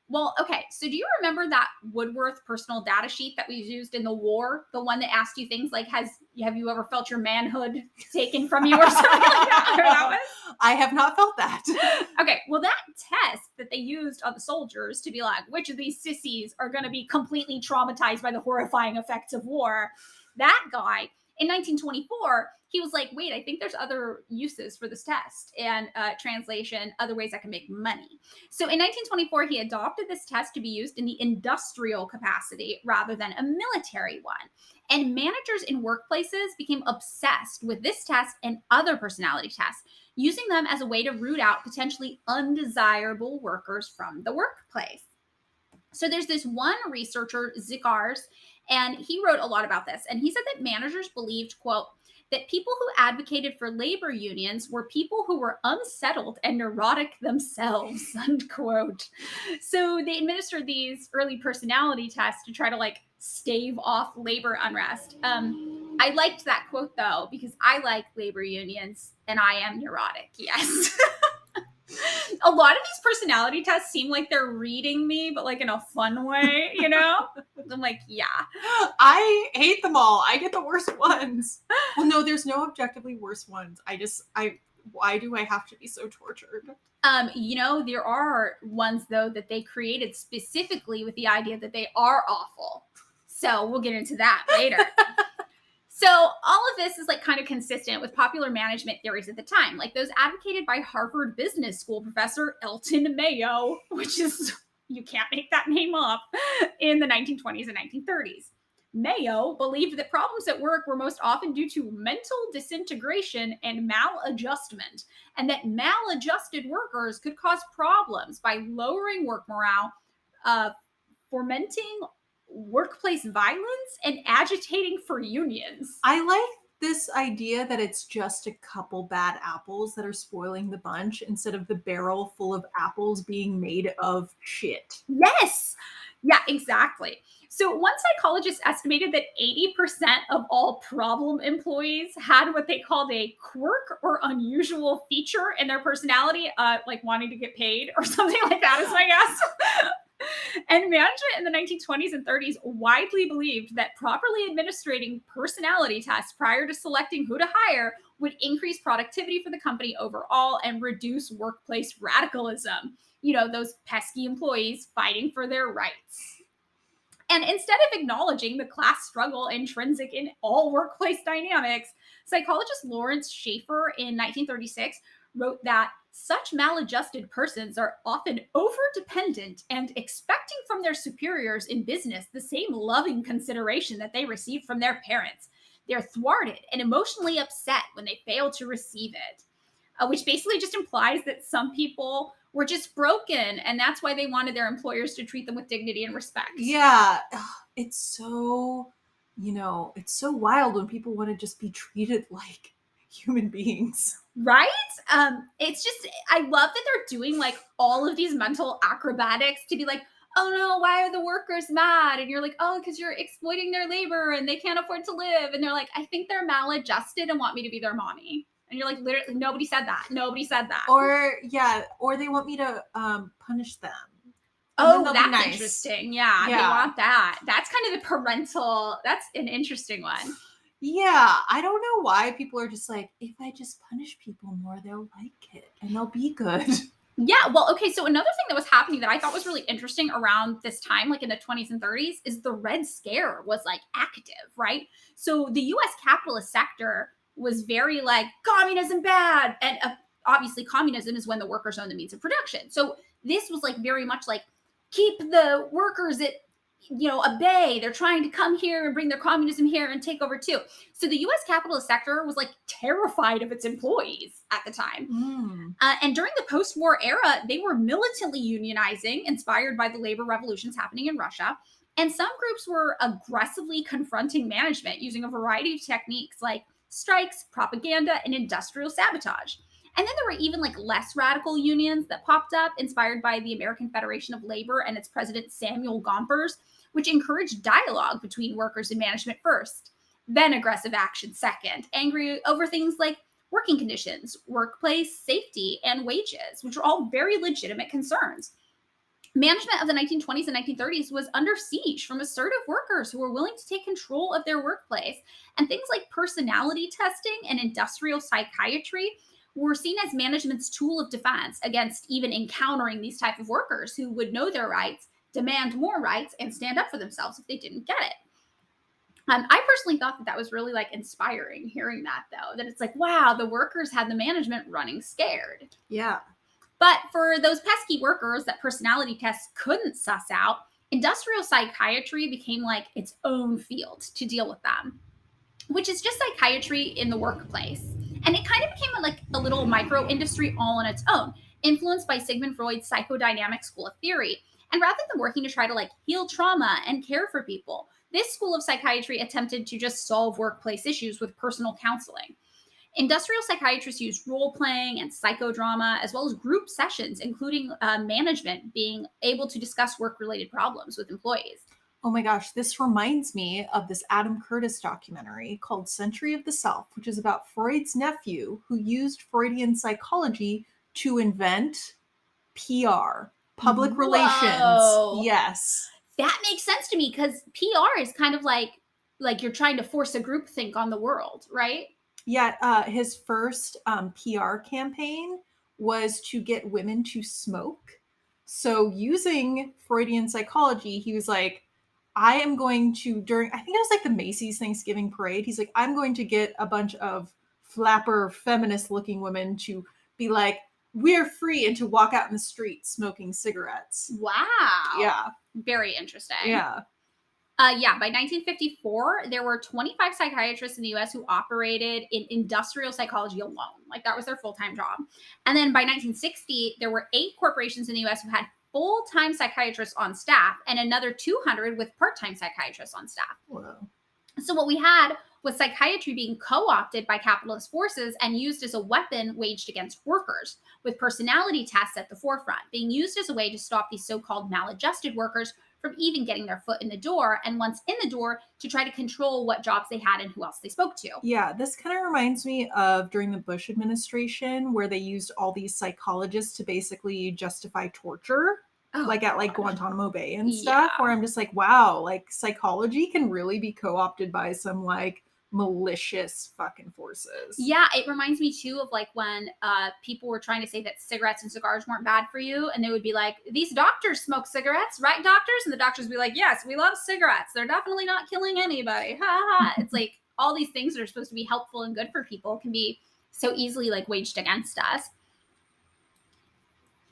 Well, okay. So do you remember that Woodworth personal data sheet that we used in the war? The one that asked you things like, have you ever felt your manhood taken from you or something like that? I have not felt that. Okay. Well, that test that they used on the soldiers to be like, which of these sissies are going to be completely traumatized by the horrifying effects of war? That guy, in 1924, he was like, wait, I think there's other uses for this test, and translation, other ways I can make money. So in 1924, he adopted this test to be used in the industrial capacity rather than a military one. And managers in workplaces became obsessed with this test and other personality tests, using them as a way to root out potentially undesirable workers from the workplace. So there's this one researcher, Zikars, and he wrote a lot about this. And he said that managers believed, quote, that people who advocated for labor unions were people who were unsettled and neurotic themselves, unquote. So they administered these early personality tests to try to like stave off labor unrest. I liked that quote though, because I like labor unions and I am neurotic. Yes. A lot of these personality tests seem like they're reading me, but like in a fun way, you know? I'm like, yeah. I hate them all. I get the worst ones. Well, no, there's no objectively worse ones. Why do I have to be so tortured? There are ones though that they created specifically with the idea that they are awful. So we'll get into that later. So all of this is like kind of consistent with popular management theories at the time, like those advocated by Harvard Business School professor Elton Mayo, which is, you can't make that name up, in the 1920s and 1930s. Mayo believed that problems at work were most often due to mental disintegration and maladjustment, and that maladjusted workers could cause problems by lowering work morale, fomenting workplace violence, and agitating for unions. I like this idea that it's just a couple bad apples that are spoiling the bunch instead of the barrel full of apples being made of shit. Yes. Yeah, exactly. So one psychologist estimated that 80% of all problem employees had what they called a quirk or unusual feature in their personality, like wanting to get paid or something like that is my guess. And management in the 1920s and 30s widely believed that properly administrating personality tests prior to selecting who to hire would increase productivity for the company overall and reduce workplace radicalism. Those pesky employees fighting for their rights. And instead of acknowledging the class struggle intrinsic in all workplace dynamics, psychologist Lawrence Schaefer in 1936 wrote that such maladjusted persons are often over-dependent and expecting from their superiors in business the same loving consideration that they receive from their parents. They're thwarted and emotionally upset when they fail to receive it, which basically just implies that some people were just broken, and that's why they wanted their employers to treat them with dignity and respect. Yeah, it's so, it's so wild when people want to just be treated like human beings. Right? It's just, I love that they're doing like all of these mental acrobatics to be like, oh no, why are the workers mad? And you're like, oh, because you're exploiting their labor and they can't afford to live. And they're like, I think they're maladjusted and want me to be their mommy. And you're like, literally, nobody said that. Nobody said that. Or they want me to punish them. Oh, that's interesting. Yeah, they want that. That's kind of the parental, that's an interesting one. Yeah, I don't know why people are just like, if I just punish people more, they'll like it and they'll be good. Yeah, well, okay, so another thing that was happening that I thought was really interesting around this time, like in the 20s and 30s, is the Red Scare was like active, right? So the US capitalist sector was very like, communism bad. And obviously, communism is when the workers own the means of production. So this was like very much like, keep the workers at a bay. They're trying to come here and bring their communism here and take over too. So the U.S. capitalist sector was like terrified of its employees at the time. And during the post-war era, they were militantly unionizing, inspired by the labor revolutions happening in Russia. And some groups were aggressively confronting management using a variety of techniques like strikes, propaganda, and industrial sabotage. And then there were even like less radical unions that popped up, inspired by the American Federation of Labor and its president Samuel Gompers, which encouraged dialogue between workers and management first, then aggressive action second, angry over things like working conditions, workplace safety, and wages, which were all very legitimate concerns. Management of the 1920s and 1930s was under siege from assertive workers who were willing to take control of their workplace. And things like personality testing and industrial psychiatry were seen as management's tool of defense against even encountering these type of workers who would know their rights, demand more rights, and stand up for themselves if they didn't get it. I personally thought that was really like inspiring hearing that, though, that it's like, wow, the workers had the management running scared. Yeah. But for those pesky workers that personality tests couldn't suss out, industrial psychiatry became like its own field to deal with them, which is just psychiatry in the workplace. And it kind of became like a little micro industry all on its own, influenced by Sigmund Freud's psychodynamic school of theory. And rather than working to try to like heal trauma and care for people, this school of psychiatry attempted to just solve workplace issues with personal counseling. Industrial psychiatrists used role-playing and psychodrama, as well as group sessions, including management being able to discuss work-related problems with employees. Oh my gosh, this reminds me of this Adam Curtis documentary called Century of the Self, which is about Freud's nephew who used Freudian psychology to invent PR, public relations. Whoa. Yes. That makes sense to me because PR is kind of like you're trying to force a groupthink on the world, right? Yeah, his first PR campaign was to get women to smoke. So using Freudian psychology, he was like, I am going to, during, I think it was like the Macy's Thanksgiving parade, he's like, I'm going to get a bunch of flapper feminist looking women to be like, we're free, and to walk out in the street smoking cigarettes. Wow. Yeah. Very interesting. Yeah. Yeah, by 1954, there were 25 psychiatrists in the US who operated in industrial psychology alone. Like, that was their full-time job. And then by 1960, there were 8 corporations in the US who had full-time psychiatrists on staff and another 200 with part-time psychiatrists on staff. Whoa. So what we had was psychiatry being co-opted by capitalist forces and used as a weapon waged against workers, with personality tests at the forefront, being used as a way to stop these so-called maladjusted workers from even getting their foot in the door, and once in the door, to try to control what jobs they had and who else they spoke to. Yeah, this kind of reminds me of during the Bush administration, where they used all these psychologists to basically justify torture. Like at like Guantanamo Bay and stuff, where I'm just like, wow, like psychology can really be co-opted by some like malicious fucking forces. Yeah, it reminds me too of like when people were trying to say that cigarettes and cigars weren't bad for you, and they would be like, these doctors smoke cigarettes, right, doctors? And the doctors would be like, yes, we love cigarettes. They're definitely not killing anybody. Ha ha. It's like all these things that are supposed to be helpful and good for people can be so easily like waged against us.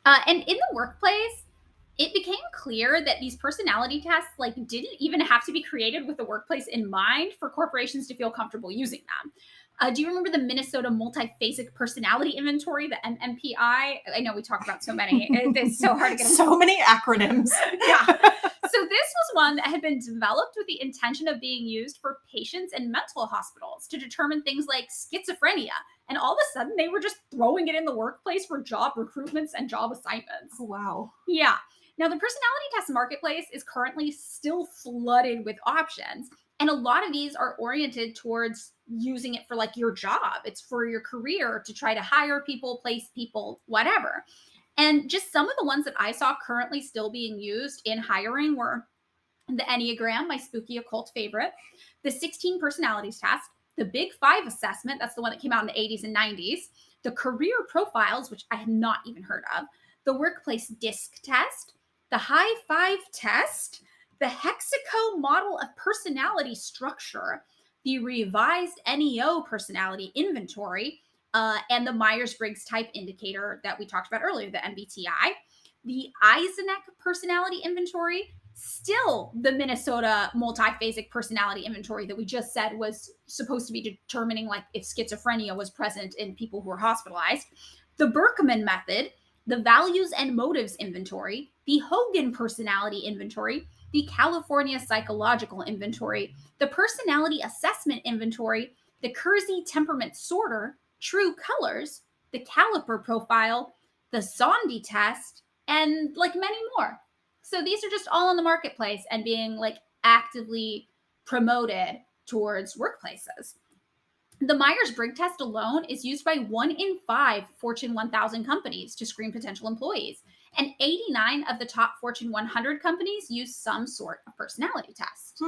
And in the workplace, it became clear that these personality tests like didn't even have to be created with the workplace in mind for corporations to feel comfortable using them. Do you remember the Minnesota Multiphasic Personality Inventory, the MMPI? I know we talk about so many. It's so hard to get so many acronyms. Yeah. So this was one that had been developed with the intention of being used for patients in mental hospitals to determine things like schizophrenia. And all of a sudden, they were just throwing it in the workplace for job recruitments and job assignments. Oh, wow. Yeah. Now, the personality test marketplace is currently still flooded with options. And a lot of these are oriented towards using it for like your job. It's for your career to try to hire people, place people, whatever. And just some of the ones that I saw currently still being used in hiring were the Enneagram, my spooky occult favorite, the 16 personalities test, the Big Five assessment, that's the one that came out in the 80s and 90s, the career profiles, which I had not even heard of, the workplace DISC test, the High Five test, the Hexaco model of personality structure, the revised NEO personality inventory, and the Myers-Briggs type indicator that we talked about earlier, the MBTI, the Eisenach personality inventory, still the Minnesota multiphasic personality inventory that we just said was supposed to be determining like if schizophrenia was present in people who were hospitalized, the Berkman method, the values and motives inventory, the Hogan personality inventory, the California psychological inventory, the personality assessment inventory, the Kersey temperament sorter, true colors, the caliper profile, the Zondi test, and like many more. So these are just all on the marketplace and being like actively promoted towards workplaces. The Myers-Briggs test alone is used by 1 in 5 Fortune 1000 companies to screen potential employees. And 89 of the top Fortune 100 companies use some sort of personality test.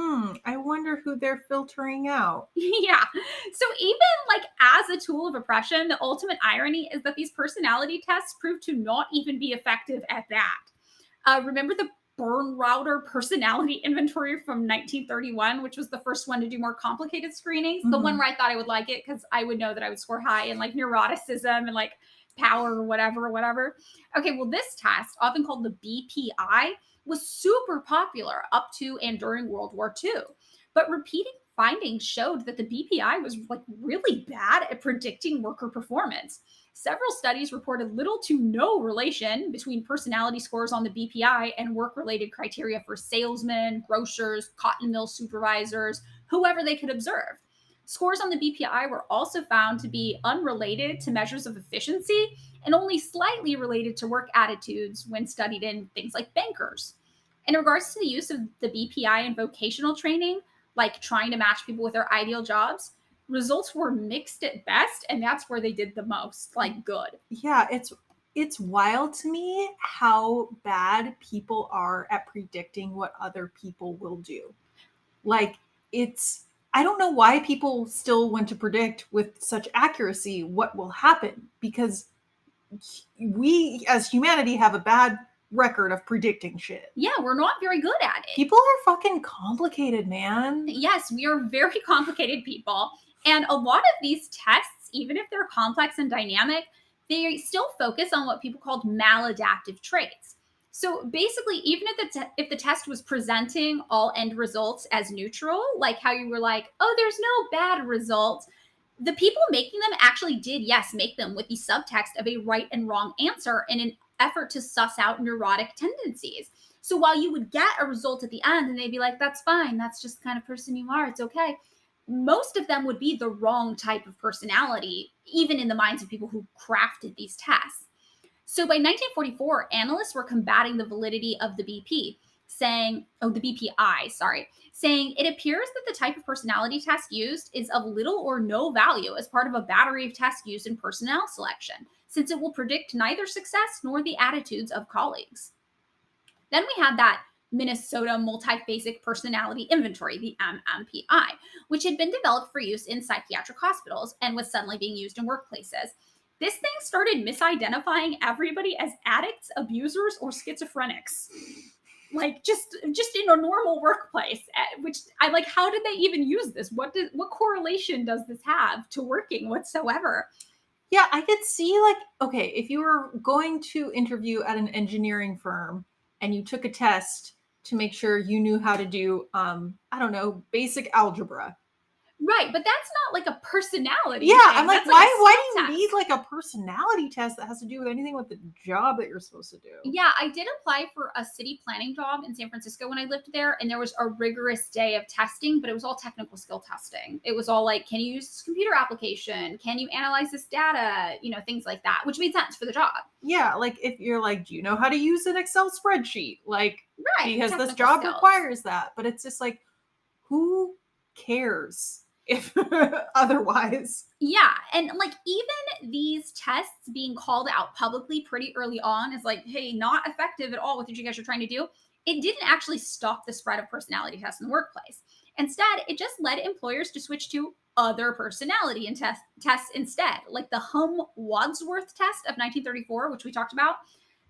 I wonder who they're filtering out. Yeah. So even like as a tool of oppression, the ultimate irony is that these personality tests prove to not even be effective at that. Remember the Bernrauder personality inventory from 1931, which was the first one to do more complicated screenings. The one where I thought I would like it because I would know that I would score high in like neuroticism and like power or whatever. Okay, well, this test, often called the BPI, was super popular up to and during World War II. But repeating findings showed that the BPI was like really bad at predicting worker performance. Several studies reported little to no relation between personality scores on the BPI and work-related criteria for salesmen, grocers, cotton mill supervisors, whoever they could observe. Scores on the BPI were also found to be unrelated to measures of efficiency and only slightly related to work attitudes when studied in things like bankers. In regards to the use of the BPI in vocational training, like trying to match people with their ideal jobs, results were mixed at best, and that's where they did the most, like good. Yeah, it's it's wild to me how bad people are at predicting what other people will do. Like, I don't know why people still want to predict with such accuracy what will happen, because we as humanity have a bad record of predicting shit. Yeah, we're not very good at it. People are fucking complicated, man. Yes, we are very complicated people. And a lot of these tests, even if they're complex and dynamic, they still focus on what people called maladaptive traits. So basically, even if the test was presenting all end results as neutral, like how you were like, oh, there's no bad result, the people making them actually did, yes, make them with the subtext of a right and wrong answer in an effort to suss out neurotic tendencies. So while you would get a result at the end and they'd be like, that's fine, that's just the kind of person you are, it's okay, most of them would be the wrong type of personality, even in the minds of people who crafted these tests. So by 1944, analysts were combating the validity of the the BPI, saying it appears that the type of personality test used is of little or no value as part of a battery of tests used in personnel selection, since it will predict neither success nor the attitudes of colleagues. Then we had that Minnesota Multiphasic Personality Inventory, the MMPI, which had been developed for use in psychiatric hospitals and was suddenly being used in workplaces. This thing started misidentifying everybody as addicts, abusers, or schizophrenics. Like just in a normal workplace, which I like. How did they even use this? What correlation does this have to working whatsoever? Yeah, I could see, like, okay, if you were going to interview at an engineering firm and you took a test to make sure you knew how to do, I don't know, basic algebra. Right, but that's not like a personality Yeah, thing. I'm like, That's like a why skill do you need like a personality test that has to do with anything with the job that you're supposed to do? Yeah, I did apply for a city planning job in San Francisco when I lived there, and there was a rigorous day of testing, but it was all technical skill testing. It was all like, can you use this computer application? Can you analyze this data? You know, things like that, which made sense for the job. Yeah, like if you're like, do you know how to use an Excel spreadsheet? Like, Right, because this technical job skills. requires that. But it's just like, who cares if otherwise? Yeah, and like even these tests being called out publicly pretty early on is like, hey, not effective at all with what you guys are trying to do. It didn't actually stop the spread of personality tests in the workplace. Instead, it just led employers to switch to other personality and tests instead, like the Wadsworth test of 1934, which we talked about.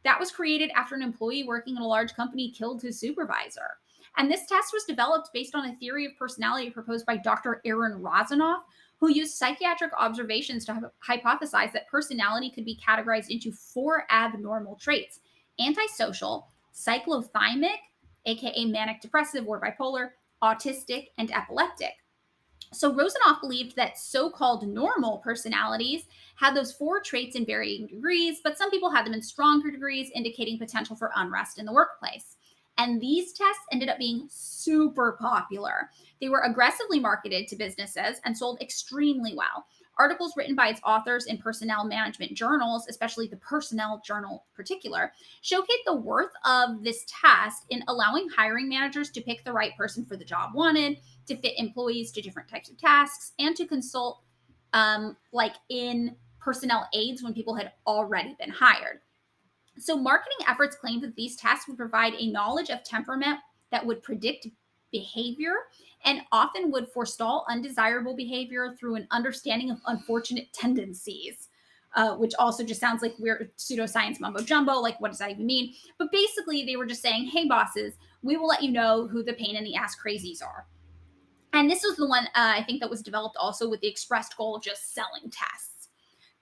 That was created after an employee working in a large company killed his supervisor. And this test was developed based on a theory of personality proposed by Dr. Aaron Rozanoff, who used psychiatric observations to hypothesize that personality could be categorized into 4 abnormal traits: antisocial, cyclothymic, aka manic depressive or bipolar, autistic, and epileptic. So Rosanoff believed that so-called normal personalities had those 4 traits in varying degrees, but some people had them in stronger degrees, indicating potential for unrest in the workplace. And these tests ended up being super popular. They were aggressively marketed to businesses and sold extremely well. Articles written by its authors in personnel management journals, especially the Personnel Journal in particular, showcase the worth of this test in allowing hiring managers to pick the right person for the job wanted, to fit employees to different types of tasks, and to consult like in personnel aids when people had already been hired. So, marketing efforts claimed that these tests would provide a knowledge of temperament that would predict behavior and often would forestall undesirable behavior through an understanding of unfortunate tendencies, which also just sounds like weird pseudoscience mumbo jumbo. Like, what does that even mean? But basically, they were just saying, hey, bosses, we will let you know who the pain in the ass crazies are. And this was the one I think that was developed also with the expressed goal of just selling tests.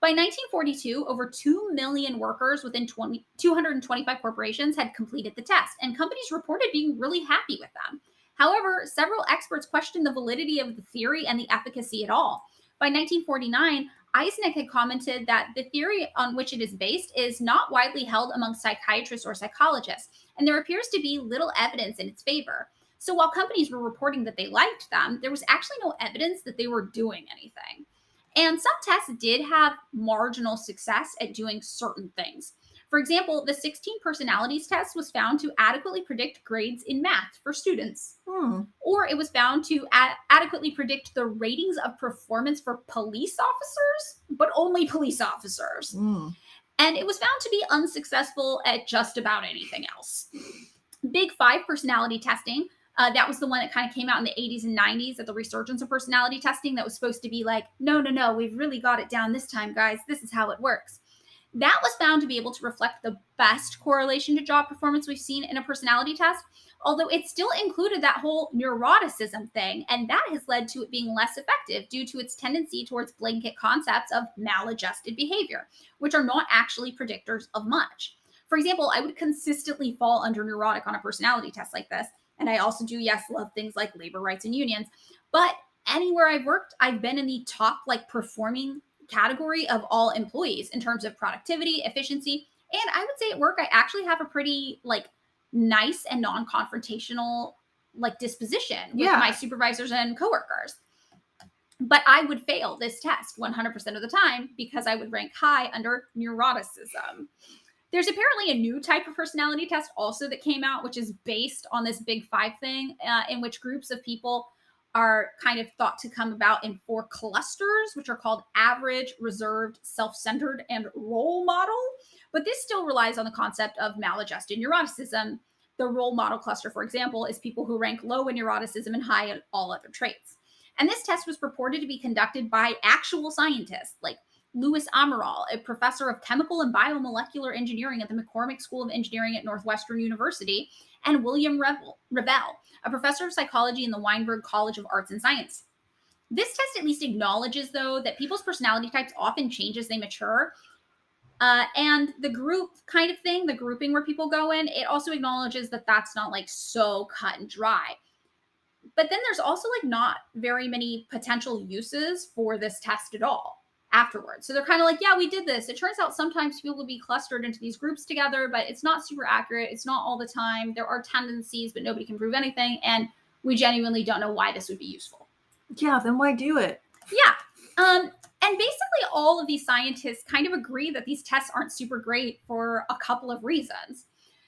By 1942, over 2 million workers within 225 corporations had completed the test, and companies reported being really happy with them. However, several experts questioned the validity of the theory and the efficacy at all. By 1949, Eisnick had commented that the theory on which it is based is not widely held among psychiatrists or psychologists, and there appears to be little evidence in its favor. So while companies were reporting that they liked them, there was actually no evidence that they were doing anything. And some tests did have marginal success at doing certain things. For example, the 16 personalities test was found to adequately predict grades in math for students. Or it was found to adequately predict the ratings of performance for police officers, but only police officers. And it was found to be unsuccessful at just about anything else. Big Five personality testing. That was the one that kind of came out in the 80s and 90s at the resurgence of personality testing that was supposed to be like, no, no, no, we've really got it down this time, guys. This is how it works. That was found to be able to reflect the best correlation to job performance we've seen in a personality test, although it still included that whole neuroticism thing, and that has led to it being less effective due to its tendency towards blanket concepts of maladjusted behavior, which are not actually predictors of much. For example, I would consistently fall under neurotic on a personality test like this, and I also do, yes, love things like labor rights and unions, but anywhere I've worked, I've been in the top performing category of all employees in terms of productivity, efficiency, and I would say at work I actually have a pretty nice and non-confrontational disposition with my supervisors and coworkers. But I would fail this test 100% of the time because I would rank high under neuroticism. There's apparently a new type of personality test also that came out, which is based on this Big Five thing, in which groups of people are kind of thought to come about in 4 clusters, which are called average, reserved, self-centered, and role model. But this still relies on the concept of maladjusted neuroticism. The role model cluster, for example, is people who rank low in neuroticism and high in all other traits. And this test was purported to be conducted by actual scientists like Louis Amaral, a professor of chemical and biomolecular engineering at the McCormick School of Engineering at Northwestern University, and William Revell, a professor of psychology in the Weinberg College of Arts and Science. This test at least acknowledges, though, that people's personality types often change as they mature. And the group kind of thing, the grouping where people go in, it also acknowledges that that's not so cut and dry. But then there's also not very many potential uses for this test at all afterwards. So they're kind of yeah, we did this. It turns out sometimes people will be clustered into these groups together, but it's not super accurate. It's not all the time. There are tendencies, but nobody can prove anything. And we genuinely don't know why this would be useful. Yeah, then why do it? Yeah. And basically all of these scientists kind of agree that these tests aren't super great for a couple of reasons.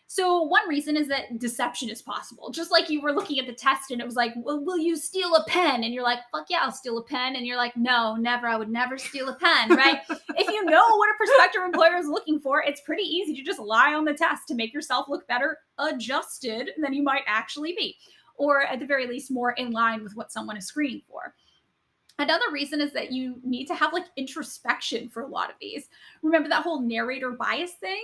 So one reason is that deception is possible. Just like you were looking at the test and it was well, will you steal a pen? And you're like, fuck yeah, I'll steal a pen. And you're like, no, never. I would never steal a pen, right? If you know what a prospective employer is looking for, it's pretty easy to just lie on the test to make yourself look better adjusted than you might actually be. Or at the very least, more in line with what someone is screening for. Another reason is that you need to have introspection for a lot of these. Remember that whole narrator bias thing?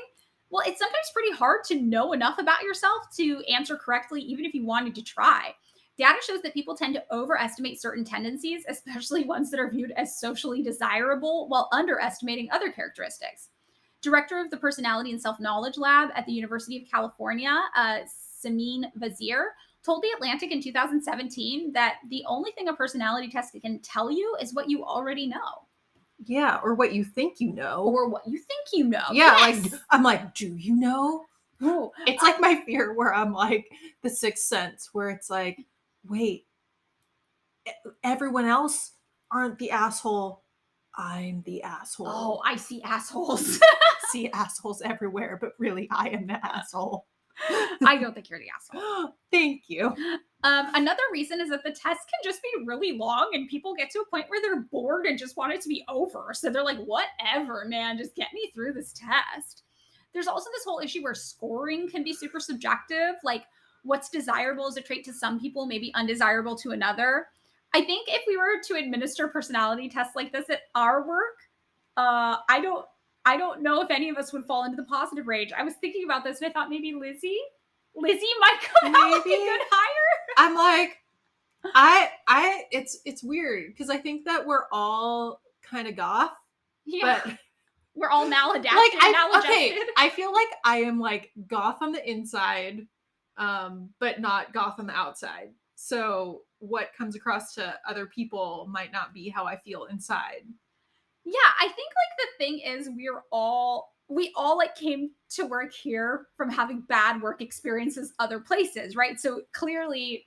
Well, it's sometimes pretty hard to know enough about yourself to answer correctly, even if you wanted to try. Data shows that people tend to overestimate certain tendencies, especially ones that are viewed as socially desirable, while underestimating other characteristics. Director of the Personality and Self-Knowledge Lab at the University of California, Samin Vazir, told The Atlantic in 2017 that the only thing a personality test can tell you is what you already know. Yeah, or what you think you know. Or what you think you know. Yeah, yes. I'm do you know? Ooh, it's my fear where I'm the Sixth Sense, where it's wait, everyone else aren't the asshole. I'm the asshole. Oh, I see assholes. See assholes everywhere, but really I am the asshole. I don't think you're the asshole. Thank you. Another reason is that the test can just be really long and people get to a point where they're bored and just want it to be over. So they're whatever, man, just get me through this test. There's also this whole issue where scoring can be super subjective. What's desirable as a trait to some people may be undesirable to another. I think if we were to administer personality tests like this at our work, I don't know if any of us would fall into the positive range. I was thinking about this and I thought maybe Lizzie might come out like a good hire. I'm it's weird because I think that we're all kind of goth. Yeah. But we're all maladapted. I feel I am goth on the inside, but not goth on the outside. So what comes across to other people might not be how I feel inside. Yeah, I think the thing is we all came to work here from having bad work experiences other places, right? So clearly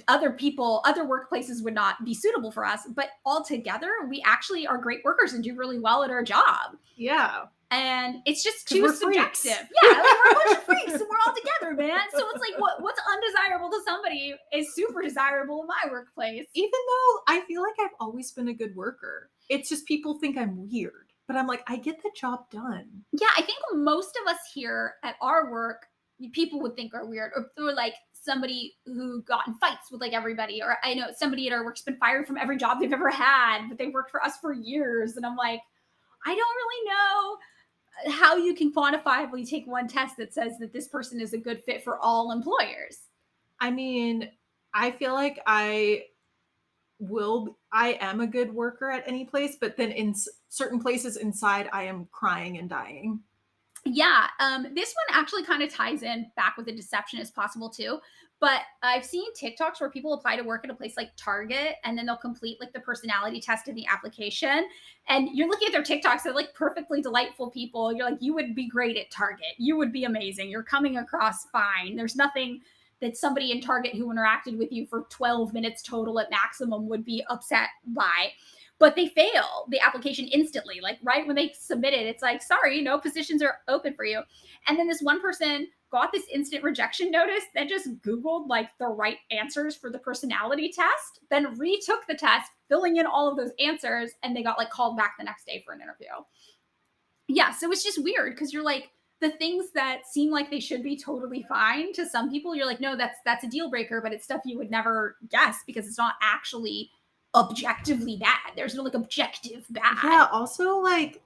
other workplaces would not be suitable for us, but altogether we actually are great workers and do really well at our job. Yeah. And it's just too subjective. Freaks. Yeah, we're a bunch of freaks and we're all together, man. So it's what's undesirable to somebody is super desirable in my workplace. Even though I feel I've always been a good worker. It's just people think I'm weird. But I'm like, I get the job done. Yeah, I think most of us here at our work, people would think are weird, or like somebody who got in fights with like everybody, or I know somebody at our work's been fired from every job they've ever had, but they worked for us for years, and I'm like, I don't really know how you can quantifiably take one test that says that this person is a good fit for all employers. I mean, I feel like I am a good worker at any place, but then in certain places inside, I am crying and dying. Yeah, this one actually kind of ties in back with the deception as possible too. But I've seen TikToks where people apply to work at a place like Target and then they'll complete like the personality test in the application. And you're looking at their TikToks, they're like perfectly delightful people. You're like, you would be great at Target. You would be amazing. You're coming across fine. There's nothing that somebody in Target who interacted with you for 12 minutes total at maximum would be upset by, but they fail the application instantly. Like right when they submit it, it's like, sorry, no positions are open for you. And then this one person got this instant rejection notice, then just Googled like the right answers for the personality test, then retook the test, filling in all of those answers, and they got like called back the next day for an interview. Yeah, so it's just weird because you're like, the things that seem like they should be totally fine to some people, you're like, no, that's a deal breaker, but it's stuff you would never guess because it's not actually objectively bad. There's no like objective bad. Yeah, also like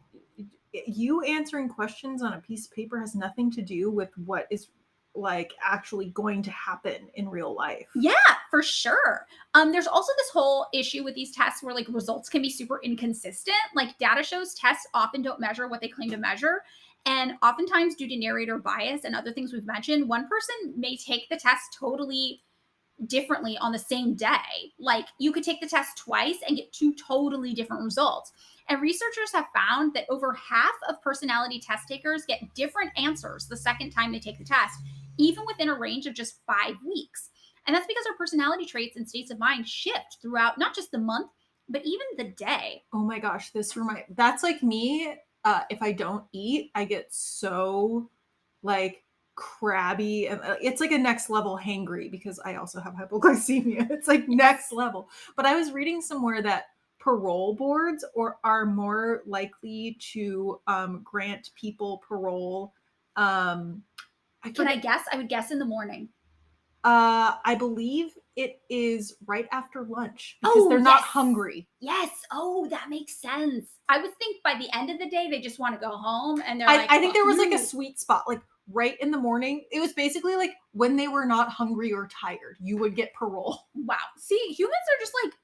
you answering questions on a piece of paper has nothing to do with what is like actually going to happen in real life. Yeah, for sure. There's also this whole issue with these tests where like results can be super inconsistent. Like data shows tests often don't measure what they claim to measure. And oftentimes, due to narrator bias and other things we've mentioned, one person may take the test totally differently on the same day. Like you could take the test twice and get two totally different results. And researchers have found that over half of personality test takers get different answers the second time they take the test, even within a range of just 5 weeks. And that's because our personality traits and states of mind shift throughout not just the month, but even the day. Oh my gosh, that's like me. If I don't eat, I get so like crabby, and it's like a next level hangry because I also have hypoglycemia. It's like next level. But I was reading somewhere that parole boards are more likely to grant people parole. Can I guess? I would guess in the morning. I believe it is right after lunch because they're not hungry. Yes. Oh, that makes sense. I would think by the end of the day, they just want to go home and they're I think there was like a sweet spot, like right in the morning. It was basically like when they were not hungry or tired, you would get parole. Wow. See, humans are just like,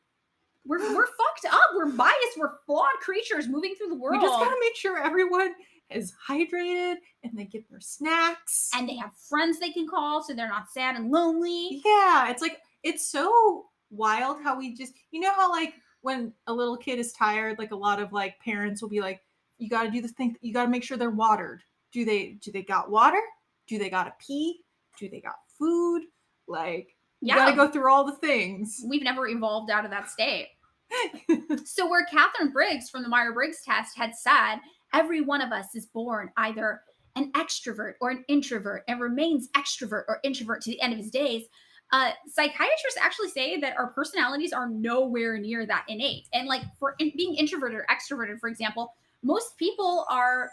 we're fucked up. We're biased. We're flawed creatures moving through the world. We just got to make sure everyone is hydrated and they get their snacks. And they have friends they can call so they're not sad and lonely. Yeah. It's like, it's so wild how we just, you know how like when a little kid is tired, like a lot of like parents will be like, you got to do this thing. You got to make sure they're watered. Do they got water? Do they got to pee? Do they got food? Like, you got to go through all the things. We've never evolved out of that state. So where Catherine Briggs from the Myers-Briggs test had said, every one of us is born either an extrovert or an introvert and remains extrovert or introvert to the end of his days, psychiatrists actually say that our personalities are nowhere near that innate. And like for being introverted or extroverted, for example, most people are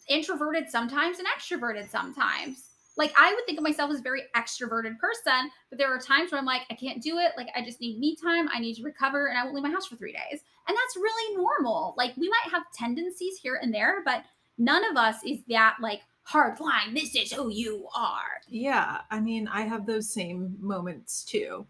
introverted sometimes and extroverted sometimes. Like I would think of myself as a very extroverted person, but there are times where I'm like, I can't do it. Like I just need me time. I need to recover and I won't leave my house for 3 days. And that's really normal. Like we might have tendencies here and there, but none of us is that like hard line. This is who you are. Yeah. I mean, I have those same moments too.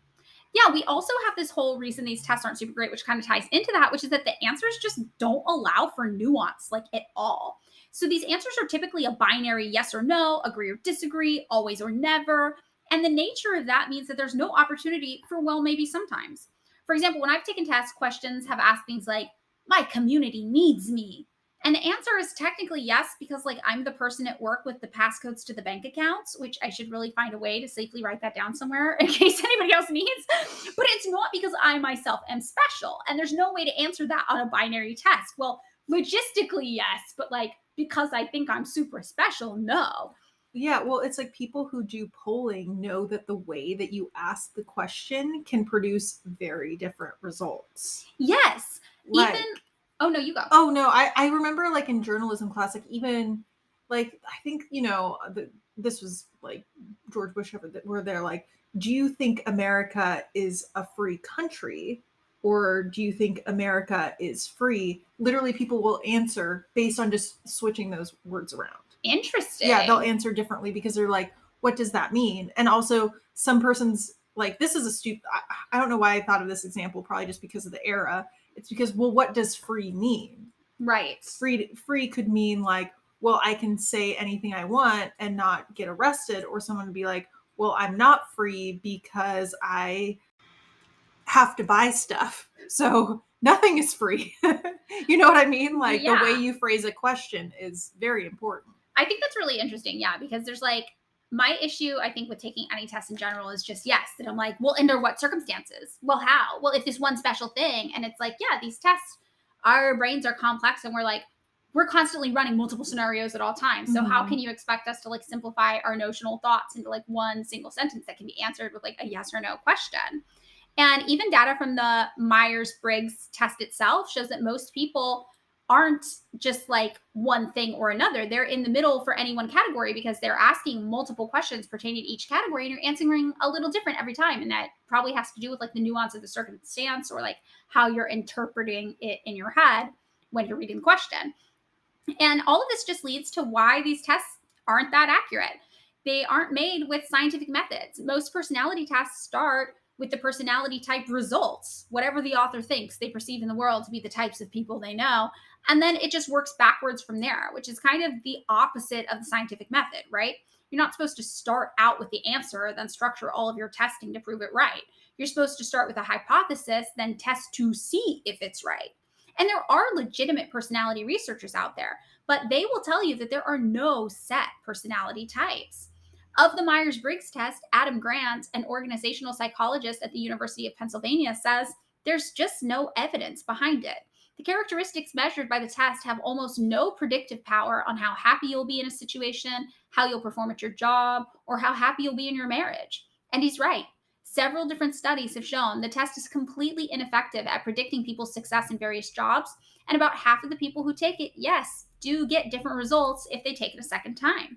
Yeah, we also have this whole reason these tests aren't super great, which kind of ties into that, which is that the answers just don't allow for nuance like at all. So these answers are typically a binary yes or no, agree or disagree, always or never. And the nature of that means that there's no opportunity for well, maybe sometimes. For example, when I've taken test questions have asked things like, my community needs me. And the answer is technically yes, because like I'm the person at work with the passcodes to the bank accounts, which I should really find a way to safely write that down somewhere in case anybody else needs. But it's not because I myself am special. And there's no way to answer that on a binary test. Well, logistically, yes, but like because I think I'm super special, no. Yeah, well, it's like people who do polling know that the way that you ask the question can produce very different results. Yes. Like, Even Oh, no, you go. Oh, no, I remember, like, in journalism class, like, even, like, I think, this was, like, George Bush, where they're like, "Do you think America is a free country, or do you think America is free?" Literally, people will answer based on just switching those words around. Yeah, they'll Interesting. answer differently because they're like, "What does that mean?" And also, some persons like, this is a stupid. I don't know why I thought of this example. Probably just because of the era. It's because, well, what does free mean? Right. Free could mean like, well, I can say anything I want and not get arrested, or someone would be like, well, I'm not free because I have to buy stuff. So nothing is free. You know what I mean? Like, the way Yeah. you phrase a question is very important. I think that's really interesting. Yeah, because there's like my issue, I think, with taking any test in general is just yes, that I'm like, well, under what circumstances? Well, how? Well, if this one special thing, and it's like, yeah, these tests, our brains are complex, and we're constantly running multiple scenarios at all times. So how can Mhm. you expect us to like simplify our notional thoughts into like one single sentence that can be answered with like a yes or no question? And even data from the Myers Briggs test itself shows that most people aren't just like one thing or another. They're in the middle for any one category because they're asking multiple questions pertaining to each category and you're answering a little different every time. And that probably has to do with like the nuance of the circumstance or like how you're interpreting it in your head when you're reading the question. And all of this just leads to why these tests aren't that accurate. They aren't made with scientific methods. Most personality tests start with the personality type results, whatever the author thinks they perceive in the world to be the types of people they know. And then it just works backwards from there, which is kind of the opposite of the scientific method, right? You're not supposed to start out with the answer, then structure all of your testing to prove it right. You're supposed to start with a hypothesis, then test to see if it's right. And there are legitimate personality researchers out there, but they will tell you that there are no set personality types. Of the Myers Briggs test, Adam Grant, an organizational psychologist at the University of Pennsylvania, says there's just no evidence behind it. The characteristics measured by the test have almost no predictive power on how happy you'll be in a situation, how you'll perform at your job, or how happy you'll be in your marriage. And he's right. Several different studies have shown the test is completely ineffective at predicting people's success in various jobs, and about half of the people who take it, yes, do get different results if they take it a second time.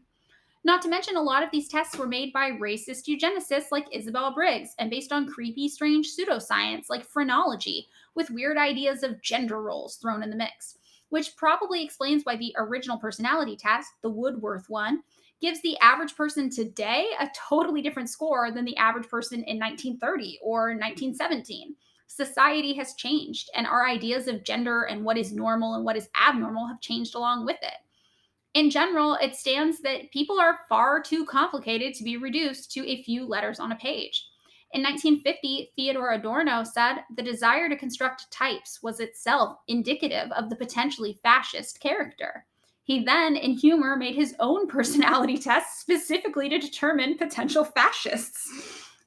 Not to mention, a lot of these tests were made by racist eugenicists like Isabel Briggs and based on creepy, strange pseudoscience like phrenology, with weird ideas of gender roles thrown in the mix, which probably explains why the original personality test, the Woodworth one, gives the average person today a totally different score than the average person in 1930 or 1917. Society has changed, and our ideas of gender and what is normal and what is abnormal have changed along with it. In general, it stands that people are far too complicated to be reduced to a few letters on a page. In 1950, Theodor Adorno said the desire to construct types was itself indicative of the potentially fascist character. He then, in humor, made his own personality test specifically to determine potential fascists.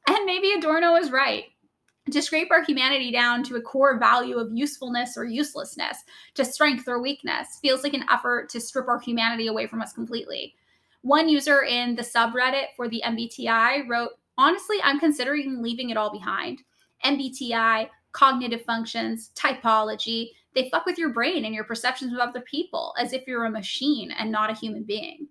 And maybe Adorno is right. To scrape our humanity down to a core value of usefulness or uselessness, to strength or weakness, feels like an effort to strip our humanity away from us completely. One user in the subreddit for the MBTI wrote, honestly, I'm considering leaving it all behind. MBTI, cognitive functions, typology, they fuck with your brain and your perceptions of other people as if you're a machine and not a human being.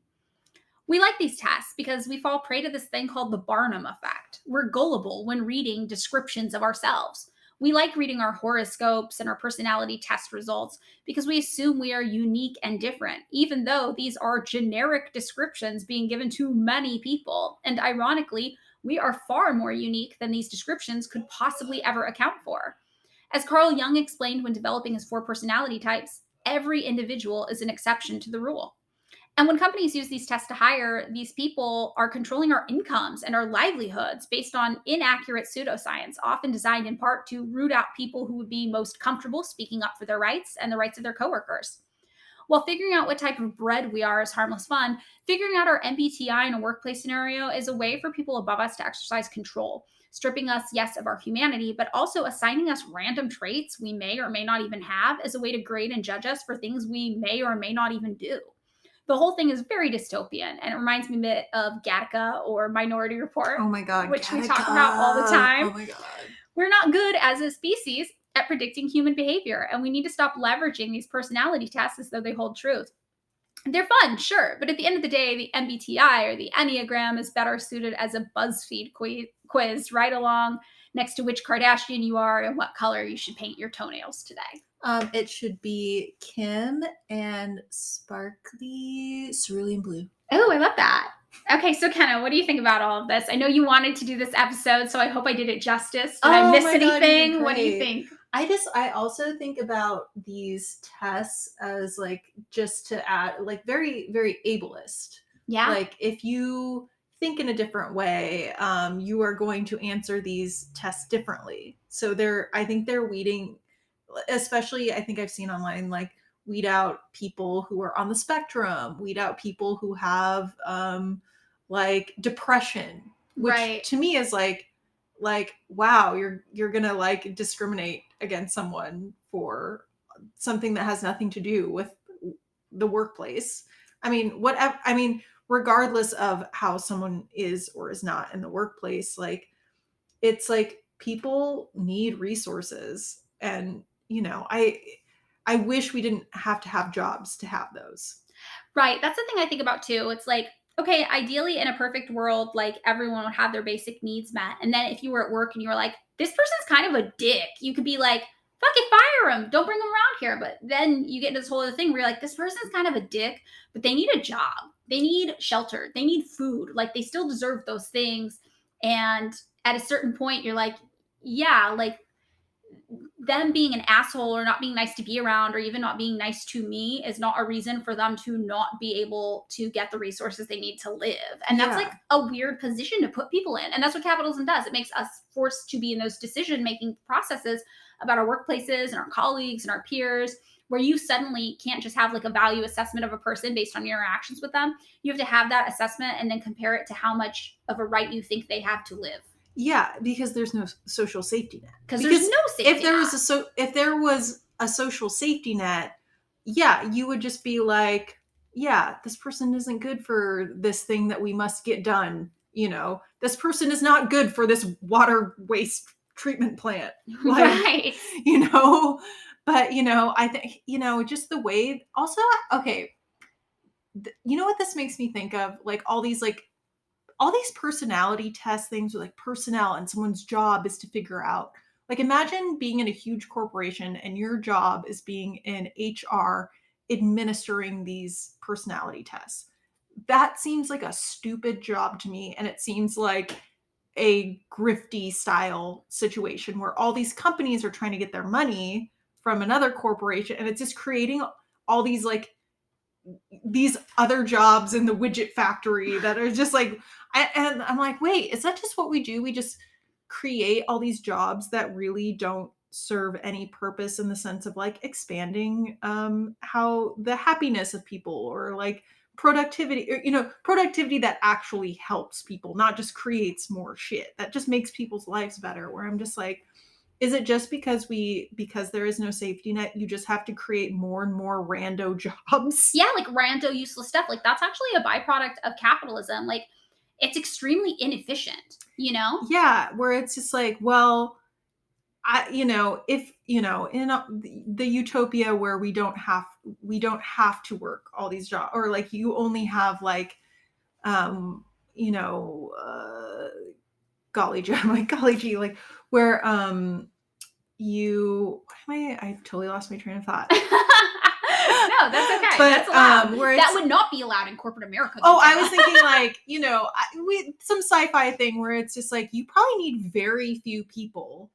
We like these tests because we fall prey to this thing called the Barnum effect. We're gullible when reading descriptions of ourselves. We like reading our horoscopes and our personality test results because we assume we are unique and different, even though these are generic descriptions being given to many people. And ironically, we are far more unique than these descriptions could possibly ever account for. As Carl Jung explained when developing his 4 personality types, every individual is an exception to the rule. And when companies use these tests to hire, these people are controlling our incomes and our livelihoods based on inaccurate pseudoscience, often designed in part to root out people who would be most comfortable speaking up for their rights and the rights of their coworkers. While figuring out what type of bread we are is harmless fun, figuring out our MBTI in a workplace scenario is a way for people above us to exercise control, stripping us, yes, of our humanity, but also assigning us random traits we may or may not even have as a way to grade and judge us for things we may or may not even do. The whole thing is very dystopian, and it reminds me a bit of Gattaca or Minority Report, Oh my God, which we talk about all the Gattaca. time. Oh my God. We're not good as a species, at predicting human behavior, and we need to stop leveraging these personality tests as though they hold truth. They're fun, sure, but at the end of the day, the MBTI or the Enneagram is better suited as a BuzzFeed quiz right along next to which Kardashian you are and what color you should paint your toenails today. It should be Kim and sparkly cerulean blue. Oh, I love that. Okay, so Kenna, what do you think about all of this? I know you wanted to do this episode, so I hope I did it justice. Did I miss anything? What do you think? I also think about these tests as like, just to add, like, very, very ableist. Yeah. Like, if you think in a different way, you are going to answer these tests differently. So I think they're weeding, especially I think I've seen online, like, weed out people who are on the spectrum, weed out people who have like depression, which Right. to me is like, wow, you're gonna like discriminate against someone for something that has nothing to do with the workplace. I mean, whatever. I mean, regardless of how someone is or is not in the workplace, like, it's like people need resources, and I wish we didn't have to have jobs to have those. Right. That's the thing I think about too. It's like, okay, ideally in a perfect world, like everyone would have their basic needs met. And then if you were at work and you were like, this person's kind of a dick, you could be like, fuck it, fire him. Don't bring him around here. But then you get into this whole other thing where you're like, this person's kind of a dick, but they need a job. They need shelter. They need food. Like they still deserve those things. And at a certain point, you're like, yeah, like them being an asshole or not being nice to be around or even not being nice to me is not a reason for them to not be able to get the resources they need to live. And that's like a weird position to put people in. And that's what capitalism does. It makes us forced to be in those decision-making processes about our workplaces and our colleagues and our peers, where you suddenly can't just have like a value assessment of a person based on your interactions with them. You have to have that assessment and then compare it to how much of a right you think they have to live. Yeah, because there's no social safety net. Because there's no safety net. If there was a social safety net, yeah, you would just be like, yeah, this person isn't good for this thing that we must get done. This person is not good for this water waste treatment plant. Like, right. But I think, just the way. Also, okay, you know what this makes me think of? Like all these personality test things with like personnel, and someone's job is to figure out, like, imagine being in a huge corporation and your job is being in HR administering these personality tests. That seems like a stupid job to me. And it seems like a grifty style situation where all these companies are trying to get their money from another corporation. And it's just creating all these like these other jobs in the widget factory that are just like, and I'm like, wait, is that just what we do? We just create all these jobs that really don't serve any purpose in the sense of like expanding how the happiness of people, or like productivity, or productivity that actually helps people, not just creates more shit that just makes people's lives better. Where I'm just like, is it just because there is no safety net, you just have to create more and more rando jobs? Yeah, like rando useless stuff. Like that's actually a byproduct of capitalism. Like it's extremely inefficient, Yeah, where it's just like, well, if in the utopia where we don't have to work all these jobs, or like you only have like golly gee, like where I totally lost my train of thought. No, that's okay. But that's allowed. That would not be allowed in corporate America. Oh, I was thinking like, some sci-fi thing where it's just like, you probably need very few people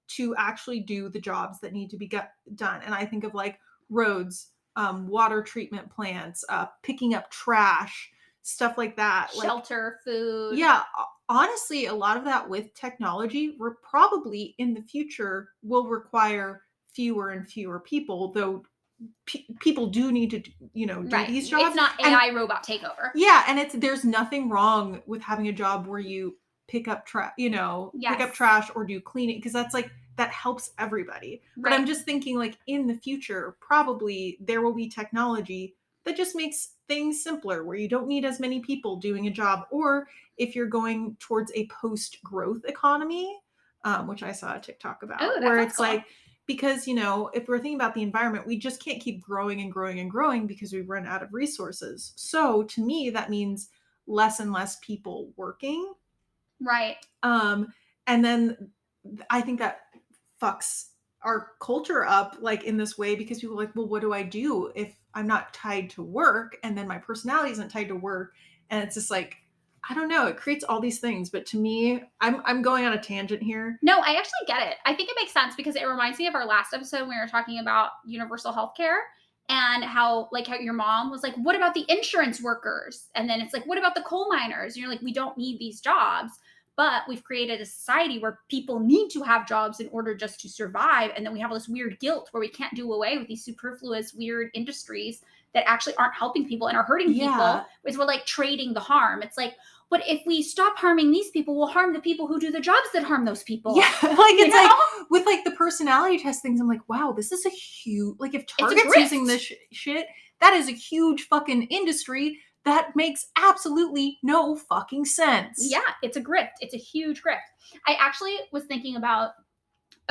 to actually do the jobs that need to be done. And I think of like roads, water treatment plants, picking up trash, stuff like that. Shelter, food. Yeah. Honestly, a lot of that with technology, we're probably in the future will require fewer and fewer people, though people do need to, do these jobs. It's not AI robot takeover. Yeah. And there's nothing wrong with having a job where you pick up trash, pick up trash or do cleaning, because that's like, that helps everybody. Right. But I'm just thinking like in the future, probably there will be technology that just makes things simpler, where you don't need as many people doing a job. Or if you're going towards a post-growth economy, which I saw a TikTok about, where it's cool. Like, because, if we're thinking about the environment, we just can't keep growing and growing and growing because we run out of resources. So to me, that means less and less people working. Right. And then I think that fucks our culture up like in this way, because people are like, well, what do I do if I'm not tied to work? And then my personality isn't tied to work. And it's just like, I don't know. It creates all these things. But to me, I'm going on a tangent here. No, I actually get it. I think it makes sense because it reminds me of our last episode when we were talking about universal health care and how your mom was like, what about the insurance workers? And then it's like, what about the coal miners? And you're like, we don't need these jobs. But we've created a society where people need to have jobs in order just to survive. And then we have all this weird guilt where we can't do away with these superfluous, weird industries that actually aren't helping people and are hurting people. Is we're like trading the harm. It's like, but if we stop harming these people, we'll harm the people who do the jobs that harm those people. Yeah, it's like with like the personality test things, I'm like, wow, this is a huge, like if Target's using this shit, that is a huge fucking industry. That makes absolutely no fucking sense. Yeah, it's a grift. It's a huge grift. I actually was thinking about,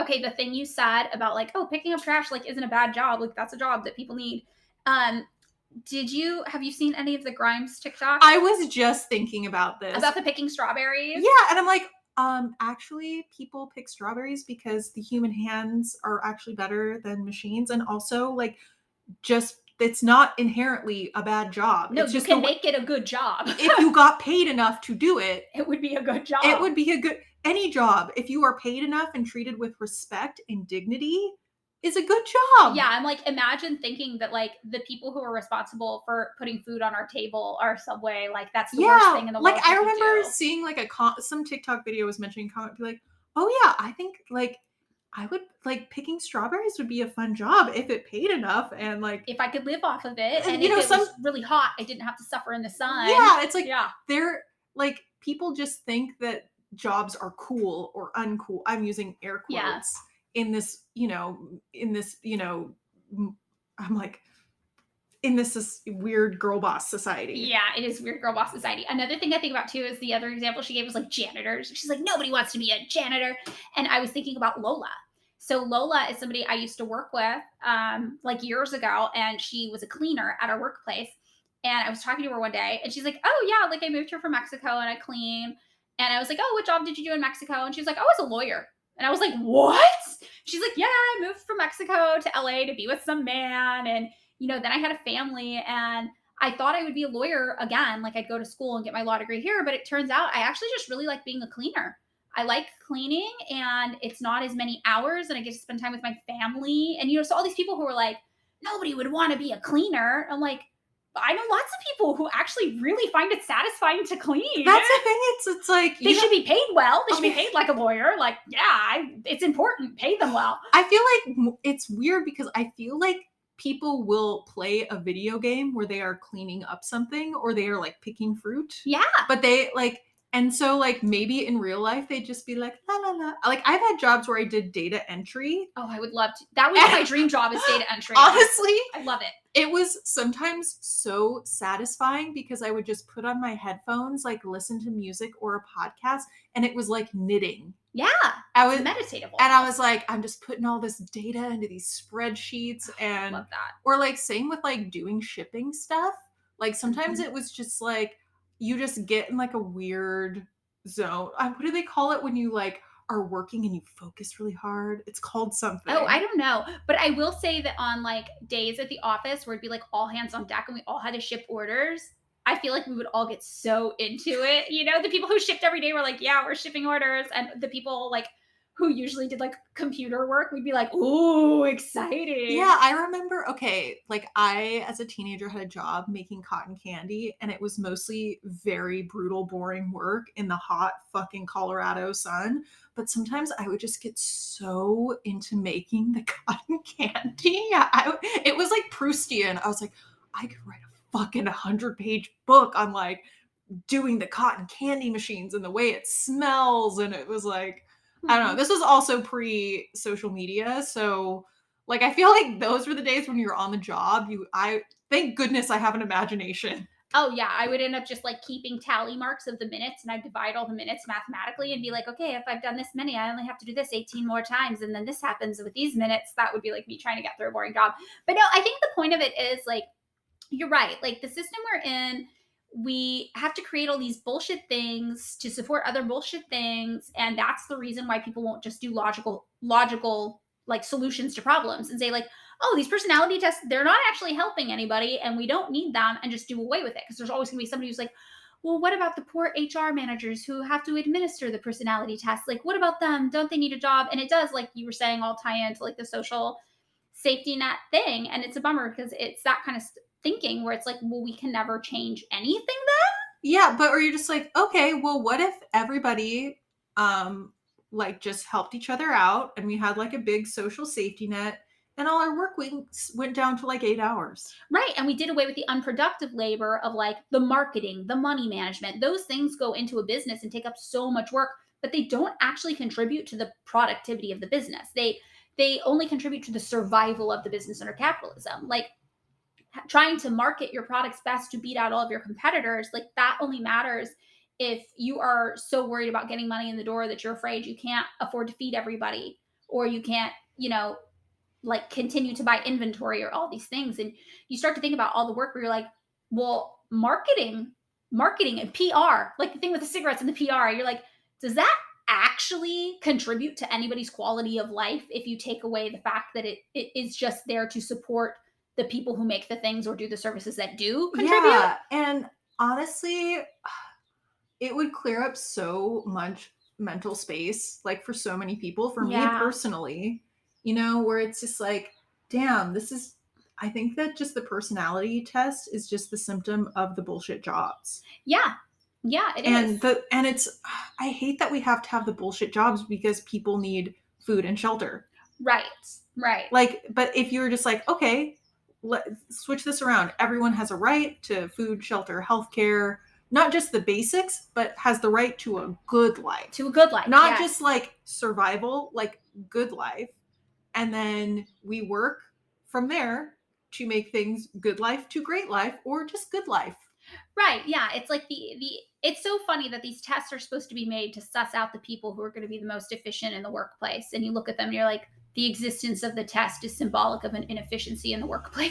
okay, the thing you said about like, oh, picking up trash like isn't a bad job. Like that's a job that people need. Have you seen any of the Grimes TikToks? I was just thinking about this. About the picking strawberries? Yeah, and I'm like, actually people pick strawberries because the human hands are actually better than machines, and also like just it's not inherently a bad job. No, it's you can make it a good job. If you got paid enough to do it, it would be a good job. It would be any job. If you are paid enough and treated with respect and dignity, is a good job. Yeah, I'm like, imagine thinking that like the people who are responsible for putting food on our table are Subway. Like that's the worst thing in the world. Like I remember seeing like some TikTok video was mentioning comment, be like, oh yeah, I think like I would like picking strawberries would be a fun job if it paid enough, and like if I could live off of it, and if it was really hot, I didn't have to suffer in the sun. Yeah, it's like they're like people just think that jobs are cool or uncool. I'm using air quotes in this, I'm like in this weird girl boss society. Yeah, it is weird girl boss society. Another thing I think about too is the other example she gave was like janitors. She's like, nobody wants to be a janitor. And I was thinking about Lola. So Lola is somebody I used to work with like years ago, and she was a cleaner at our workplace. And I was talking to her one day, and she's like, oh yeah, like I moved here from Mexico and I clean. And I was like, oh, what job did you do in Mexico? And she was like, oh, I was a lawyer. And I was like, what? She's like, yeah, I moved from Mexico to LA to be with some man. And then I had a family, and I thought I would be a lawyer again. Like I'd go to school and get my law degree here, but it turns out I actually just really like being a cleaner. I like cleaning, and it's not as many hours, and I get to spend time with my family. And, so all these people who are like, nobody would want to be a cleaner. I'm like, I know lots of people who actually really find it satisfying to clean. That's the thing. It's like they should be paid well. They should be paid like a lawyer. Like, it's important. Pay them well. I feel like it's weird because I feel like people will play a video game where they are cleaning up something or they are like picking fruit. Yeah. But they like, and so like maybe in real life they'd just be like, la la la. Like I've had jobs where I did data entry. Oh, I would love to. That was my dream job, is data entry. Honestly, I love it. It was sometimes so satisfying because I would just put on my headphones, like listen to music or a podcast, and it was like knitting. Yeah. I was meditative. And I was like, I'm just putting all this data into these spreadsheets, and love that. Or like same with like doing shipping stuff. Like sometimes it was just like you just get in like a weird zone. What do they call it when you like are working and you focus really hard? It's called something. Oh, I don't know. But I will say that on like days at the office where it'd be like all hands on deck and we all had to ship orders, I feel like we would all get so into it. The people who shipped every day were like, yeah, we're shipping orders. And the people like who usually did like computer work, we'd be like, ooh, exciting. Yeah, I remember, like I, as a teenager, had a job making cotton candy, and it was mostly very brutal, boring work in the hot fucking Colorado sun. But sometimes I would just get so into making the cotton candy. It was like Proustian. I was like, I could write a fucking 100-page book on like doing the cotton candy machines and the way it smells. And it was like, I don't know. This was also pre-social media. So like, I feel like those were the days when you were on the job. Thank goodness I have an imagination. Oh yeah, I would end up just like keeping tally marks of the minutes, and I'd divide all the minutes mathematically and be like, okay, if I've done this many, I only have to do this 18 more times, and then this happens with these minutes. That would be like me trying to get through a boring job. But no, I think the point of it is like, you're right. Like the system we're in, we have to create all these bullshit things to support other bullshit things, and that's the reason why people won't just do logical like solutions to problems and say like, oh, these personality tests, they're not actually helping anybody, and we don't need them, and just do away with it, because there's always going to be somebody who's like, well, what about the poor HR managers who have to administer the personality tests? Like, what about them? Don't they need a job? And it does, like you were saying, all tie into like the social safety net thing. And it's a bummer because it's that kind of thinking where it's like, well, we can never change anything. Yeah, but or you're just like, okay, well, what if everybody like just helped each other out and we had like a big social safety net and all our work weeks went down to like 8 hours. Right. And we did away with the unproductive labor of like the marketing, the money management. Those things go into a business and take up so much work, but they don't actually contribute to the productivity of the business. They only contribute to the survival of the business under capitalism. Like trying to market your products best to beat out all of your competitors, like that only matters if you are so worried about getting money in the door that you're afraid you can't afford to feed everybody, or you can't, like continue to buy inventory or all these things. And you start to think about all the work where you're like, well, marketing and PR, like the thing with the cigarettes and the PR, you're like, does that actually contribute to anybody's quality of life if you take away the fact that it is just there to support the people who make the things or do the services that do contribute? Yeah, and honestly, it would clear up so much mental space, like for so many people, for me personally, where it's just like, damn, I think that just the personality test is just the symptom of the bullshit jobs. Yeah. Yeah, it is. And it's, I hate that we have to have the bullshit jobs because people need food and shelter. Right. Like, but if you're just like, okay, let's switch this around. Everyone has a right to food, shelter, healthcare, not just the basics, but has the right to a good life. Not just like survival, like good life. And then we work from there to make things good life to great life or just good life. Right. Yeah. It's like it's so funny that these tests are supposed to be made to suss out the people who are going to be the most efficient in the workplace. And you look at them and you're like, the existence of the test is symbolic of an inefficiency in the workplace.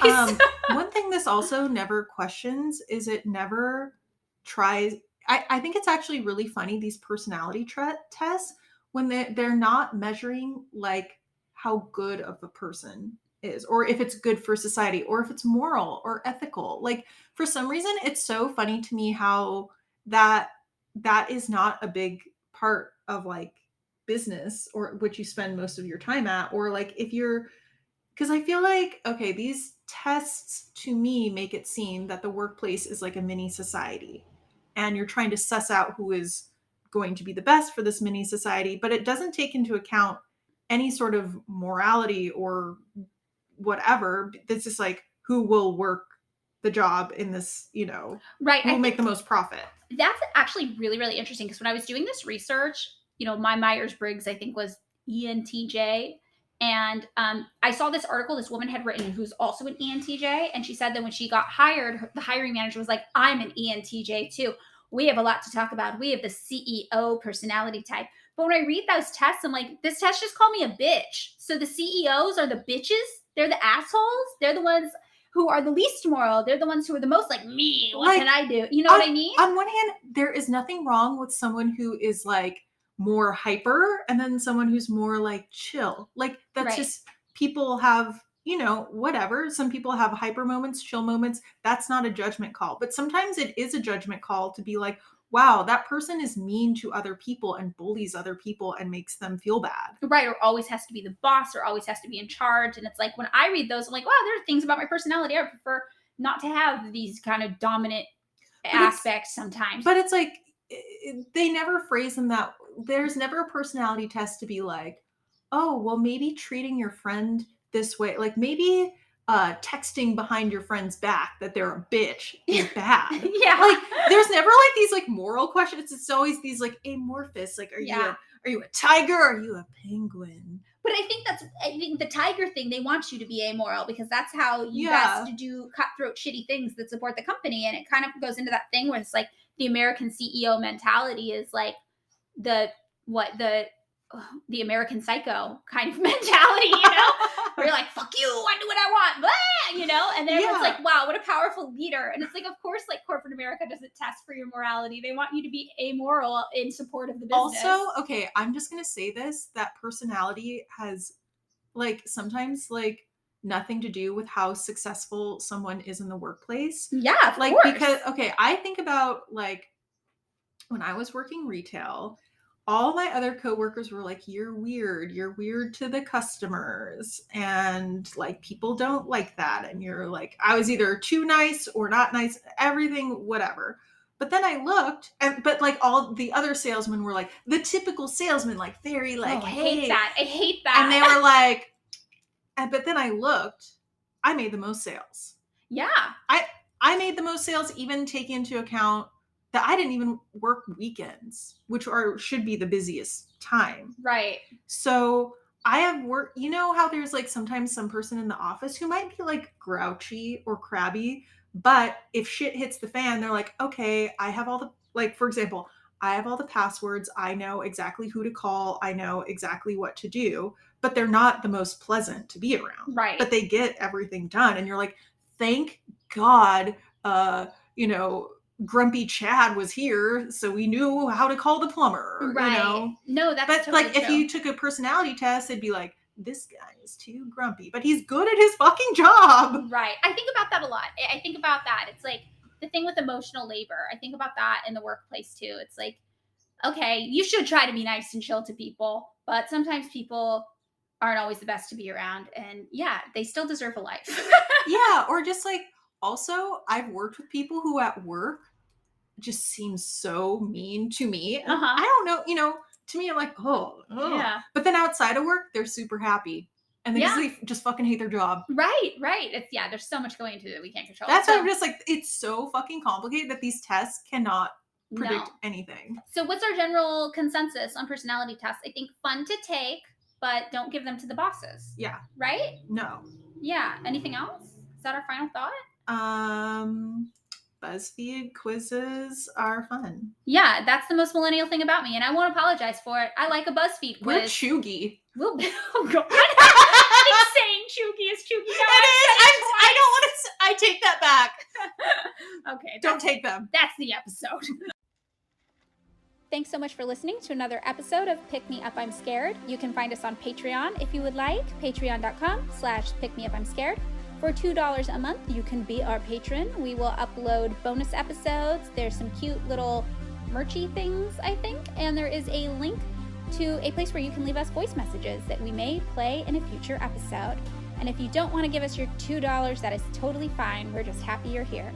One thing this also never questions is it never tries. I think it's actually really funny, these personality tests, when they're not measuring like how good of a person is, or if it's good for society, or if it's moral or ethical. Like for some reason, it's so funny to me how that is not a big part of like business, or which you spend most of your time at, or like if you're, because I feel like, okay, these tests to me make it seem that the workplace is like a mini society and you're trying to suss out who is going to be the best for this mini society, but it doesn't take into account any sort of morality or whatever. It's just like, who will work the job in this, right, who will make the most profit. That's actually really, really interesting, because when I was doing this research, my Myers-Briggs, I think, was ENTJ. And I saw this article this woman had written who's also an ENTJ. And she said that when she got hired, the hiring manager was like, I'm an ENTJ too. We have a lot to talk about. We have the CEO personality type. But when I read those tests, I'm like, this test just called me a bitch. So the CEOs are the bitches. They're the assholes. They're the ones who are the least moral. They're the ones who are the most like, me, what can I do? You know what I mean? On one hand, there is nothing wrong with someone who is like more hyper and then someone who's more like chill. Like that's just, people have, whatever. Some people have hyper moments, chill moments. That's not a judgment call. But sometimes it is a judgment call to be like, wow, that person is mean to other people and bullies other people and makes them feel bad. Right. Or always has to be the boss, or always has to be in charge. And it's like, when I read those, I'm like, wow, there are things about my personality I prefer not to have these kind of dominant aspects sometimes. But it's like, they never phrase them that. There's never a personality test to be like, oh, well, maybe treating your friend this way, like maybe texting behind your friend's back that they're a bitch is bad. Yeah. Like there's never like these like moral questions. It's always these like amorphous, like, are you a tiger? Or are you a penguin? But I think the tiger thing, they want you to be amoral because that's how you best to do cutthroat shitty things that support the company. And it kind of goes into that thing where it's like the American CEO mentality is like the American Psycho kind of mentality, where you're like, fuck you, I do what I want, blah, and then everyone's like, wow, what a powerful leader. And it's like, of course, like corporate America doesn't test for your morality. They want you to be amoral in support of the business. Also, okay, I'm just going to say this, that personality has like sometimes like nothing to do with how successful someone is in the workplace. Yeah, of like course. Because, okay, I think about like when I was working retail, all my other coworkers were like, you're weird to the customers. And like, people don't like that. And you're like, I was either too nice or not nice, everything, whatever. But then I looked but like all the other salesmen were like the typical salesman, like very like, I hey. hate that. And they were like, but then I looked, I made the most sales. Yeah. I made the most sales, even taking into account that I didn't even work weekends, which should be the busiest time. Right. So I have worked, how there's like sometimes some person in the office who might be like grouchy or crabby, but if shit hits the fan, they're like, okay, I have all the, like, for example, I have all the passwords. I know exactly who to call. I know exactly what to do, but they're not the most pleasant to be around. Right. But they get everything done. And you're like, thank God, Grumpy Chad was here, so we knew how to call the plumber. Right. No, that's but totally like true. If you took a personality test, it'd be like, this guy is too grumpy, but he's good at his fucking job. Right. I think about that a lot. I think about that. It's like the thing with emotional labor. I think about that in the workplace too. It's like, okay, you should try to be nice and chill to people, but sometimes people aren't always the best to be around. And yeah, they still deserve a life. Yeah. Or just like, also, I've worked with people who at work just seem so mean to me. I don't know, to me, I'm like, oh. Yeah. But then outside of work, they're super happy. And they just fucking hate their job. Right. It's, there's so much going into it we can't control. That's why I'm just like, it's so fucking complicated that these tests cannot predict anything. So what's our general consensus on personality tests? I think fun to take, but don't give them to the bosses. Yeah. Right? No. Yeah. Anything else? Is that our final thought? BuzzFeed quizzes are fun. Yeah, that's the most millennial thing about me, and I won't apologize for it. I like a BuzzFeed quiz. We're chuggy. Oh God! I think saying chuggy is chuggy. No, I don't want to. I take that back. Okay, don't take them. That's the episode. Thanks so much for listening to another episode of Pick Me Up, I'm Scared. You can find us on Patreon if you would like. Patreon.com/PickMeUpI'mScared. For $2 a month, you can be our patron. We will upload bonus episodes. There's some cute little merchy things, I think. And there is a link to a place where you can leave us voice messages that we may play in a future episode. And if you don't want to give us your $2, that is totally fine. We're just happy you're here.